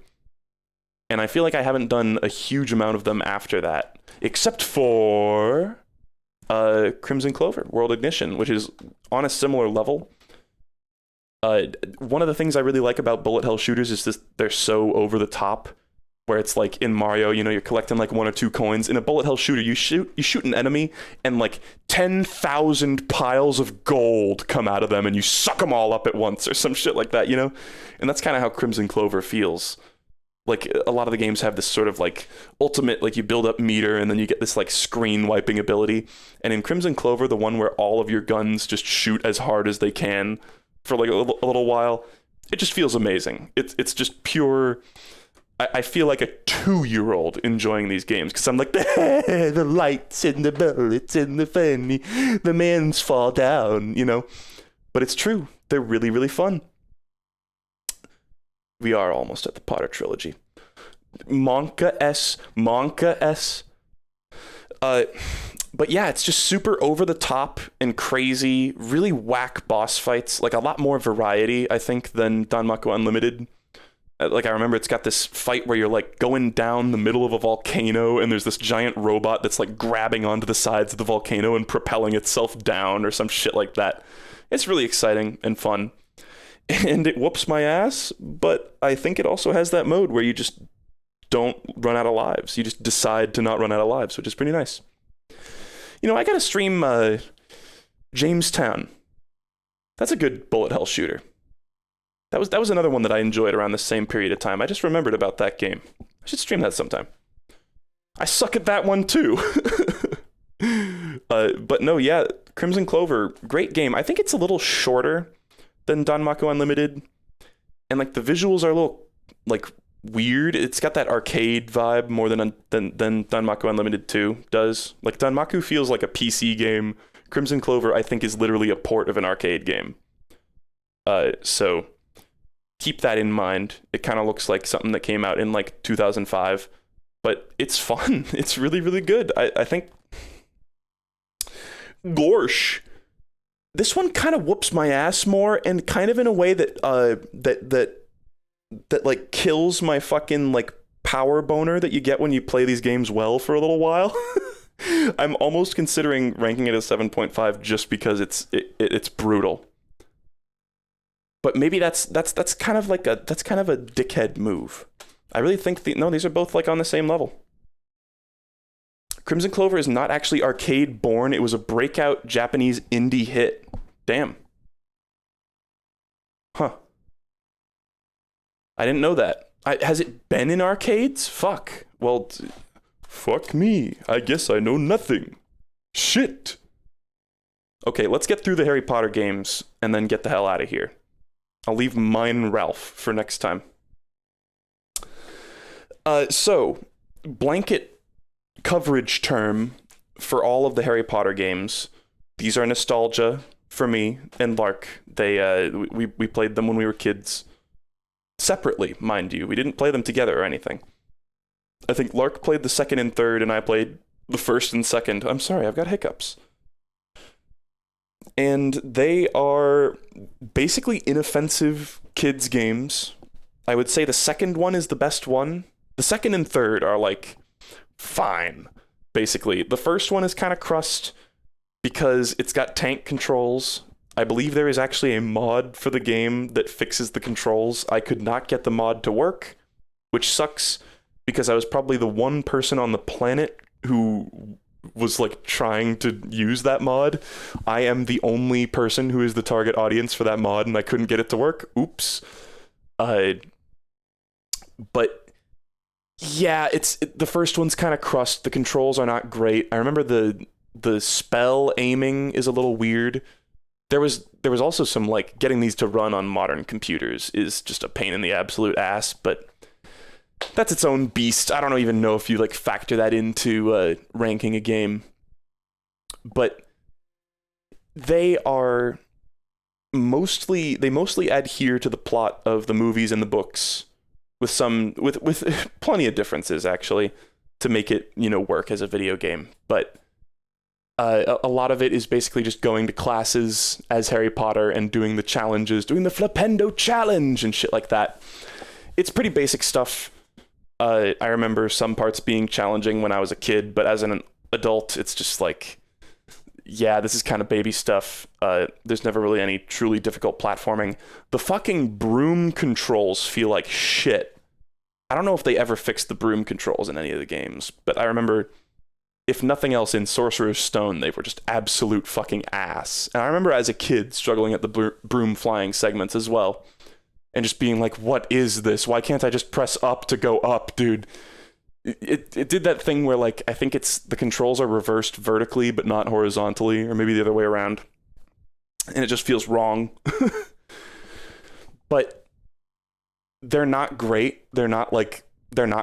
And I feel like I haven't done a huge amount of them after that, except for Crimson Clover, World Ignition, which is on a similar level. One of the things I really like about bullet hell shooters is this: they're so over the top, where it's like in Mario, you're collecting like 1 or 2 coins. In a bullet hell shooter, you shoot an enemy, and like 10,000 piles of gold come out of them, and you suck them all up at once, or some shit like that, And that's kind of how Crimson Clover feels. Like, a lot of the games have this sort of like ultimate, like you build up meter, and then you get this like screen wiping ability. And in Crimson Clover, the one where all of your guns just shoot as hard as they can for like a little while, it just feels amazing. It's just pure. I feel like a 2-year-old enjoying these games, because I'm like, the lights and the bullets and the funny, the mans fall down, But it's true. They're really, really fun. We are almost at the Potter trilogy. Monka S. But yeah, it's just super over the top and crazy, really whack boss fights, like a lot more variety, I think, than Danmaku Unlimited. Like, I remember it's got this fight where you're like going down the middle of a volcano, and there's this giant robot that's like grabbing onto the sides of the volcano and propelling itself down or some shit like that. It's really exciting and fun. And it whoops my ass, but I think it also has that mode where you just don't run out of lives. You just decide to not run out of lives, which is pretty nice. I gotta stream Jamestown. That's a good bullet hell shooter. That was another one that I enjoyed around the same period of time. I just remembered about that game. I should stream that sometime. I suck at that one too. But no, yeah, Crimson Clover, great game. I think it's a little shorter than Danmaku Unlimited, and like the visuals are a little like weird. It's got that arcade vibe more than Danmaku Unlimited 2 does. Like, Danmaku feels like a PC game. Crimson Clover, I think, is literally a port of an arcade game. So keep that in mind. It kind of looks like something that came out in like 2005, but it's fun. It's really, really good. I think. Gorsh. This one kind of whoops my ass more, and kind of in a way that that like kills my fucking like power boner that you get when you play these games well for a little while. I'm almost considering ranking it as 7.5 just because it's brutal. But maybe that's kind of like a dickhead move. I really think these are both like on the same level. Crimson Clover is not actually arcade born. It was a breakout Japanese indie hit. Damn. Huh. I didn't know that. Has it been in arcades? Fuck. Well, fuck me. I guess I know nothing. Shit. Okay, let's get through the Harry Potter games and then get the hell out of here. I'll leave mine and Ralph for next time. So, blanket coverage term for all of the Harry Potter games. These are nostalgia for me and Lark. We played them when we were kids. Separately, mind you. We didn't play them together or anything. I think Lark played the second and third, and I played the first and second. I'm sorry, I've got hiccups. And they are basically inoffensive kids games. I would say the second one is the best one. The second and third are like fine, basically. The first one is kind of crust because it's got tank controls. I believe there is actually a mod for the game that fixes the controls. I could not get the mod to work, which sucks because I was probably the one person on the planet who was like trying to use that mod. I am the only person who is the target audience for that mod, and I couldn't get it to work. Oops. But yeah, the first one's kind of crust. The controls are not great. I remember the spell aiming is a little weird. There was also some like getting these to run on modern computers is just a pain in the absolute ass, but that's its own beast. I don't even know if you like factor that into ranking a game. But they mostly adhere to the plot of the movies and the books with plenty of differences actually to make it, work as a video game. But a lot of it is basically just going to classes as Harry Potter and doing the challenges, doing the Flipendo challenge and shit like that. It's pretty basic stuff. I remember some parts being challenging when I was a kid, but as an adult, it's just like, yeah, this is kind of baby stuff. There's never really any truly difficult platforming. The fucking broom controls feel like shit. I don't know if they ever fixed the broom controls in any of the games, but I remember, if nothing else, in Sorcerer's Stone, they were just absolute fucking ass. And I remember as a kid struggling at the broom flying segments as well. And just being like, what is this? Why can't I just press up to go up, dude? It did that thing where, like, I think the controls are reversed vertically, but not horizontally, or maybe the other way around. And it just feels wrong. But they're not great. They're not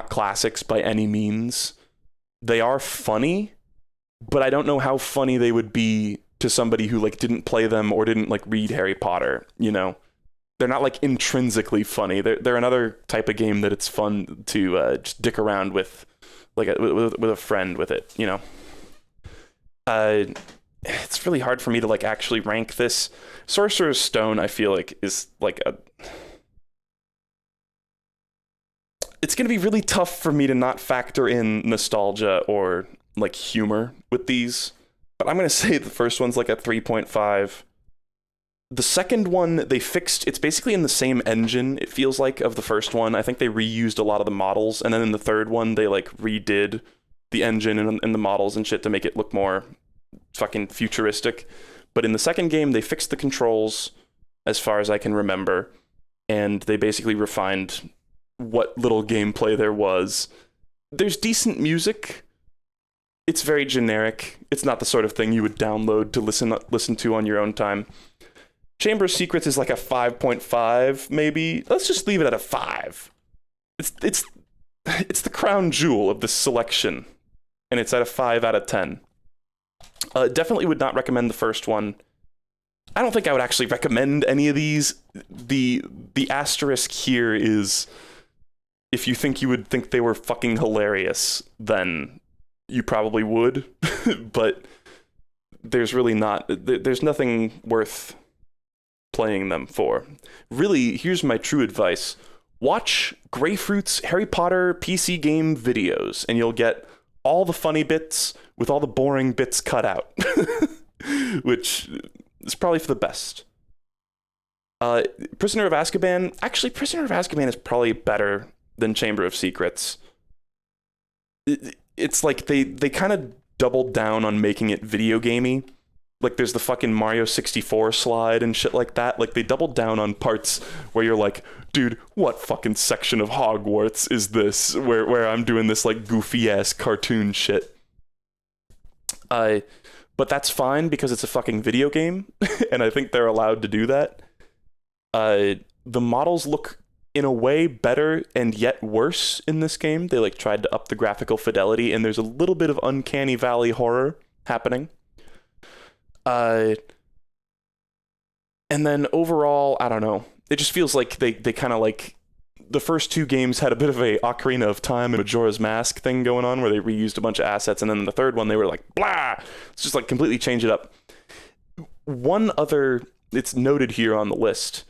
classics by any means. They are funny, but I don't know how funny they would be to somebody who, like, didn't play them or didn't, like, read Harry Potter, They're not like intrinsically funny. They're another type of game that it's fun to just dick around with, like with a friend with it. It's really hard for me to like actually rank this. Sorcerer's Stone, I feel like, is like it's gonna be really tough for me to not factor in nostalgia or like humor with these. But I'm gonna say the first one's like a 3.5. The second one, they fixed, it's basically in the same engine, it feels like, of the first one. I think they reused a lot of the models, and then in the third one, they, like, redid the engine and the models and shit to make it look more fucking futuristic. But in the second game, they fixed the controls, as far as I can remember, and they basically refined what little gameplay there was. There's decent music. It's very generic. It's not the sort of thing you would download to listen to on your own time. Chamber of Secrets is like a 5.5, maybe. Let's just leave it at a 5. It's the crown jewel of this selection, and it's at a 5 out of 10. Definitely would not recommend the first one. I don't think I would actually recommend any of these. The asterisk here is, if you think you would think they were fucking hilarious, then you probably would. But there's really not. There's nothing worth playing them for. Really, here's my true advice. Watch Greyfruit's Harry Potter PC game videos, and you'll get all the funny bits with all the boring bits cut out. Which is probably for the best. Prisoner of Azkaban... Actually, Prisoner of Azkaban is probably better than Chamber of Secrets. It's like they kind of doubled down on making it video gamey. Like, there's the fucking Mario 64 slide and shit like that. Like, they doubled down on parts where you're like, dude, what fucking section of Hogwarts is this? Where I'm doing this, like, goofy-ass cartoon shit. But that's fine because it's a fucking video game, and I think they're allowed to do that. The models look, in a way, better and yet worse in this game. They, like, tried to up the graphical fidelity, and there's a little bit of Uncanny Valley horror happening. And then overall, I don't know. It just feels like they kind of like... The first two games had a bit of a Ocarina of Time and Majora's Mask thing going on where they reused a bunch of assets, and then the third one they were like, blah! It's just like completely change it up. One other... It's noted here on the list.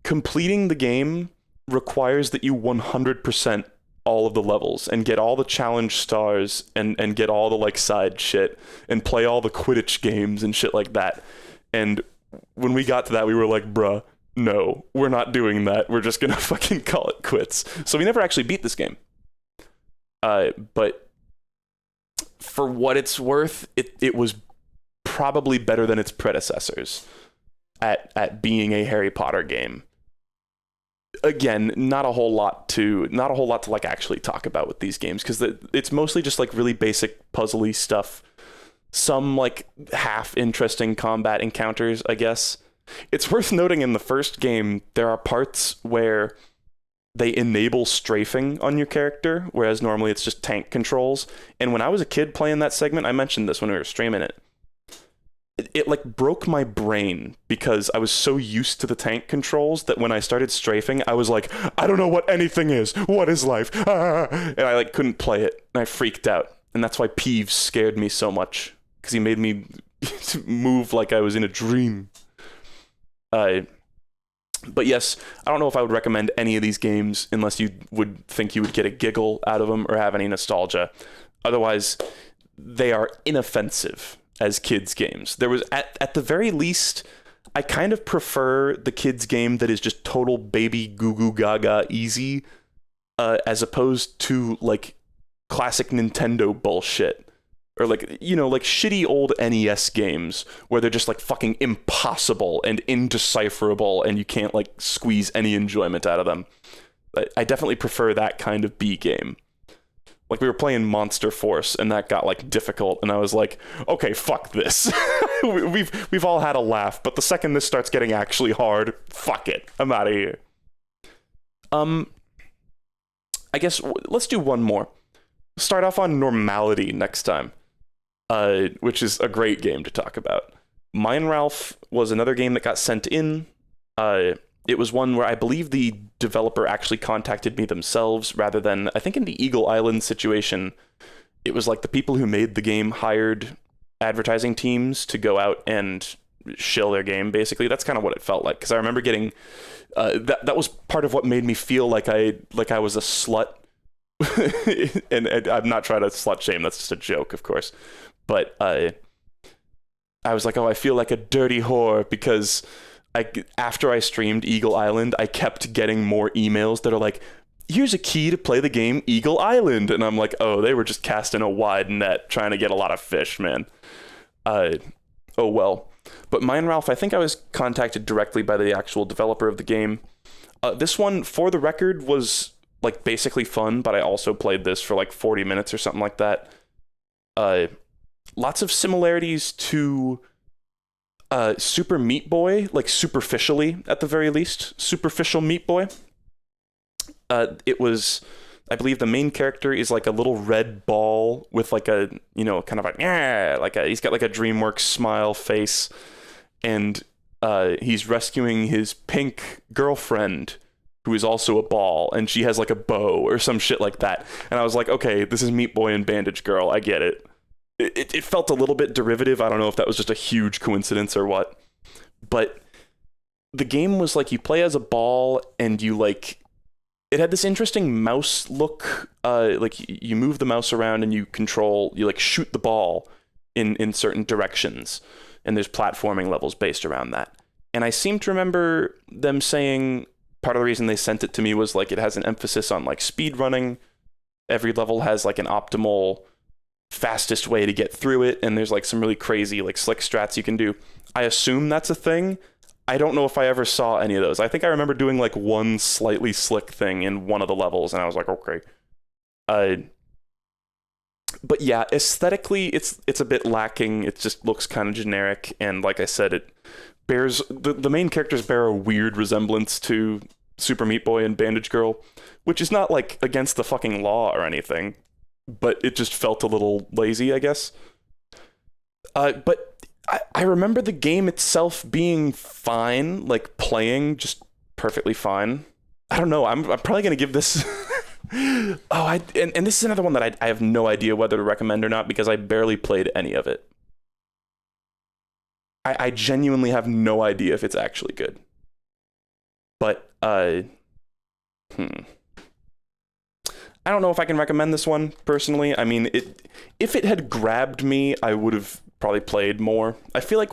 Completing the game requires that you 100% all of the levels and get all the challenge stars and get all the like side shit and play all the Quidditch games and shit like that. And when we got to that, we were like, bruh, no, we're not doing that. We're just gonna fucking call it quits. So we never actually beat this game. But for what it's worth, it was probably better than its predecessors at being a Harry Potter game. Again, not a whole lot to like actually talk about with these games, because it's mostly just like really basic puzzly stuff. Some like half interesting combat encounters, I guess. It's worth noting in the first game, there are parts where they enable strafing on your character, whereas normally it's just tank controls. And when I was a kid playing that segment, I mentioned this when we were streaming it. It like broke my brain because I was so used to the tank controls that when I started strafing, I was like, I don't know what anything is. What is life? Ah! And I like couldn't play it, and I freaked out. And that's why Peeves scared me so much, because he made me move like I was in a dream. But yes, I don't know if I would recommend any of these games unless you would think you would get a giggle out of them or have any nostalgia. Otherwise, they are inoffensive as kids games. There was at the very least, I kind of prefer the kids game that is just total baby goo goo gaga easy, as opposed to like classic Nintendo bullshit. Or like, you know, like shitty old NES games where they're just like fucking impossible and indecipherable and you can't like squeeze any enjoyment out of them. I definitely prefer that kind of B game. Like we were playing Monster Force and that got like difficult and I was like, okay, fuck this. we've all had a laugh, but the second this starts getting actually hard, fuck it. I'm out of here. I guess let's do one more. Start off on Normality next time. Which is a great game to talk about. Mine Ralph was another game that got sent in. It was one where I believe the developer actually contacted me themselves rather than, I think in the Eagle Island situation, it was like the people who made the game hired advertising teams to go out and shill their game, basically. That's kind of what it felt like, because I remember getting, that was part of what made me feel like I was a slut. and I'm not trying to slut shame, that's just a joke, of course. But I was like, oh, I feel like a dirty whore because after I streamed Eagle Island, I kept getting more emails that are like, here's a key to play the game Eagle Island. And I'm like, oh, they were just casting a wide net trying to get a lot of fish, man. Oh, well. But Mine Ralph, I think I was contacted directly by the actual developer of the game. This one, for the record, was like basically fun, but I also played this for like 40 minutes or something like that. Lots of similarities to Super Meat Boy, like superficially at the very least. Superficial Meat Boy. It was I believe the main character is like a little red ball with like a, you know, kind of a, yeah, like a, he's got like a DreamWorks smile face, and he's rescuing his pink girlfriend, who is also a ball, and she has like a bow or some shit like that. And I was like, okay, this is Meat Boy and Bandage Girl. I get it. It felt a little bit derivative. I don't know if that was just a huge coincidence or what. But the game was like, you play as a ball, and you like, it had this interesting mouse look. Like you move the mouse around and you like shoot the ball in certain directions. And there's platforming levels based around that. And I seem to remember them saying part of the reason they sent it to me was like it has an emphasis on like speed running. Every level has like an optimal fastest way to get through it, and there's like some really crazy like slick strats you can do. I assume that's a thing. I don't know if I ever saw any of those. I think I remember doing like one slightly slick thing in one of the levels, and I was like, okay. But yeah, aesthetically, it's a bit lacking. It just looks kind of generic, and like I said, it bears the main characters bear a weird resemblance to Super Meat Boy and Bandage Girl, which is not like against the fucking law or anything, but it just felt a little lazy, I guess. But I remember the game itself being fine, like playing just perfectly fine. I don't know. I'm probably gonna give this. And this is another one that I have no idea whether to recommend or not, because I barely played any of it. I genuinely have no idea if it's actually good. But I don't know if I can recommend this one personally. I mean, if it had grabbed me, I would have probably played more. I feel like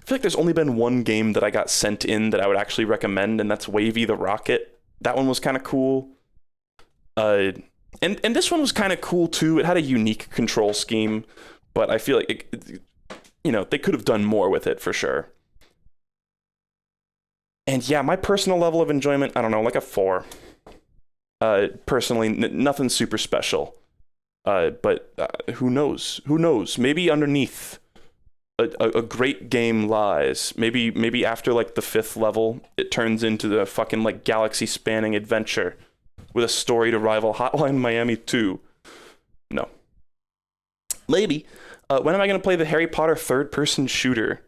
there's only been one game that I got sent in that I would actually recommend, and that's Wavy the Rocket. That one was kind of cool. And this one was kind of cool too. It had a unique control scheme, but I feel like they could have done more with it for sure. And yeah, my personal level of enjoyment, I don't know, like a 4. Personally, nothing super special. But who knows? Who knows? Maybe underneath a great game lies. Maybe after like the 5th level, it turns into the fucking like galaxy-spanning adventure with a story to rival Hotline Miami 2. No. Maybe. When am I going to play the Harry Potter third-person shooter?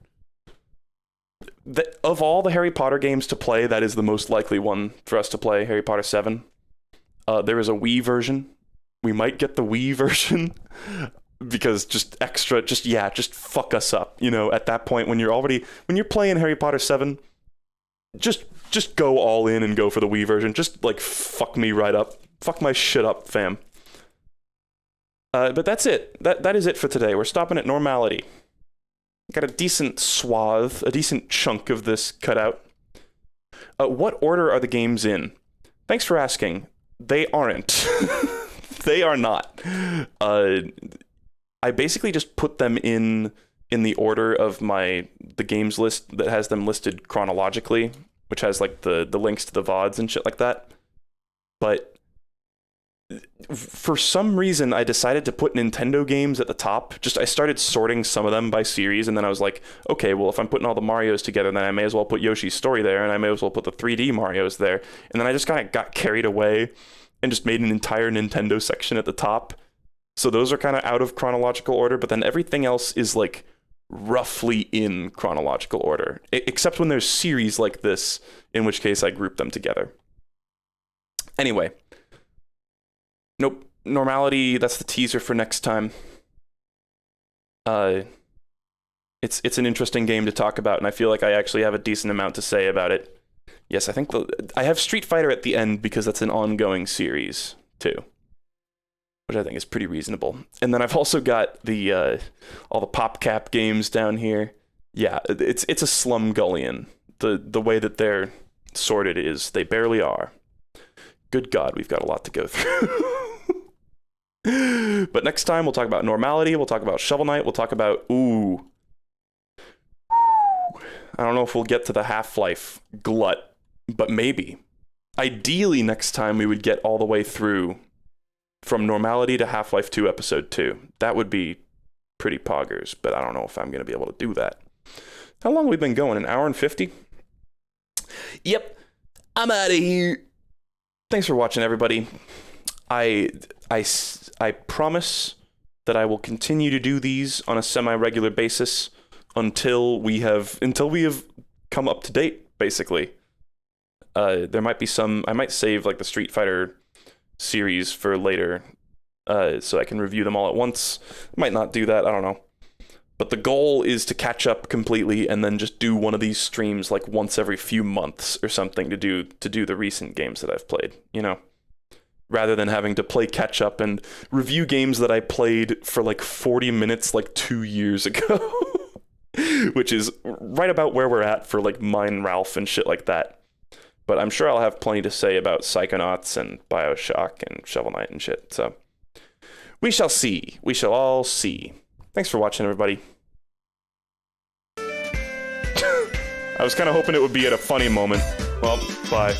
Of all the Harry Potter games to play, that is the most likely one for us to play, Harry Potter 7. There is a Wii version. We might get the Wii version because just fuck us up. At that point when you're playing Harry Potter 7, just go all in and go for the Wii version. Just like fuck me right up. Fuck my shit up, fam. But that's it. That is it for today. We're stopping at normality. Got a decent swath, a decent chunk of this cut out. What order are the games in? Thanks for asking. They aren't. They are not. I basically just put them in the order of the games list that has them listed chronologically, which has like the links to the VODs and shit like that. But for some reason, I decided to put Nintendo games at the top. I started sorting some of them by series, and then I was like, okay, well, if I'm putting all the Marios together, then I may as well put Yoshi's Story there, and I may as well put the 3D Marios there. And then I just kind of got carried away and just made an entire Nintendo section at the top. So those are kind of out of chronological order, but then everything else is like roughly in chronological order, except when there's series like this, in which case I group them together. Anyway. Nope. Normality, that's the teaser for next time. It's an interesting game to talk about, and I feel like I actually have a decent amount to say about it. Yes, I think I have Street Fighter at the end because that's an ongoing series, too. Which I think is pretty reasonable. And then I've also got the all the PopCap games down here. Yeah, it's a slumgullion. The way that they're sorted is they barely are. Good God, we've got a lot to go through. But next time we'll talk about normality, we'll talk about Shovel Knight, we'll talk about I don't know if we'll get to the Half-Life glut, but maybe. Ideally next time we would get all the way through from normality to Half-Life 2 episode 2. That would be pretty poggers, but I don't know if I'm going to be able to do that. How long have we been going? An hour and 50? Yep. I'm out of here. Thanks for watching, everybody. I promise that I will continue to do these on a semi-regular basis until we have come up to date, basically. There might be I might save like the Street Fighter series for later, so I can review them all at once. Might not do that, I don't know. But the goal is to catch up completely and then just do one of these streams like once every few months or something to do the recent games that I've played, you know? Rather than having to play catch up and review games that I played for like 40 minutes like 2 years ago. Which is right about where we're at for like Mine Ralph and shit like that. But I'm sure I'll have plenty to say about Psychonauts and BioShock and Shovel Knight and shit. So we shall see. We shall all see. Thanks for watching, everybody. I was kind of hoping it would be at a funny moment. Well, bye.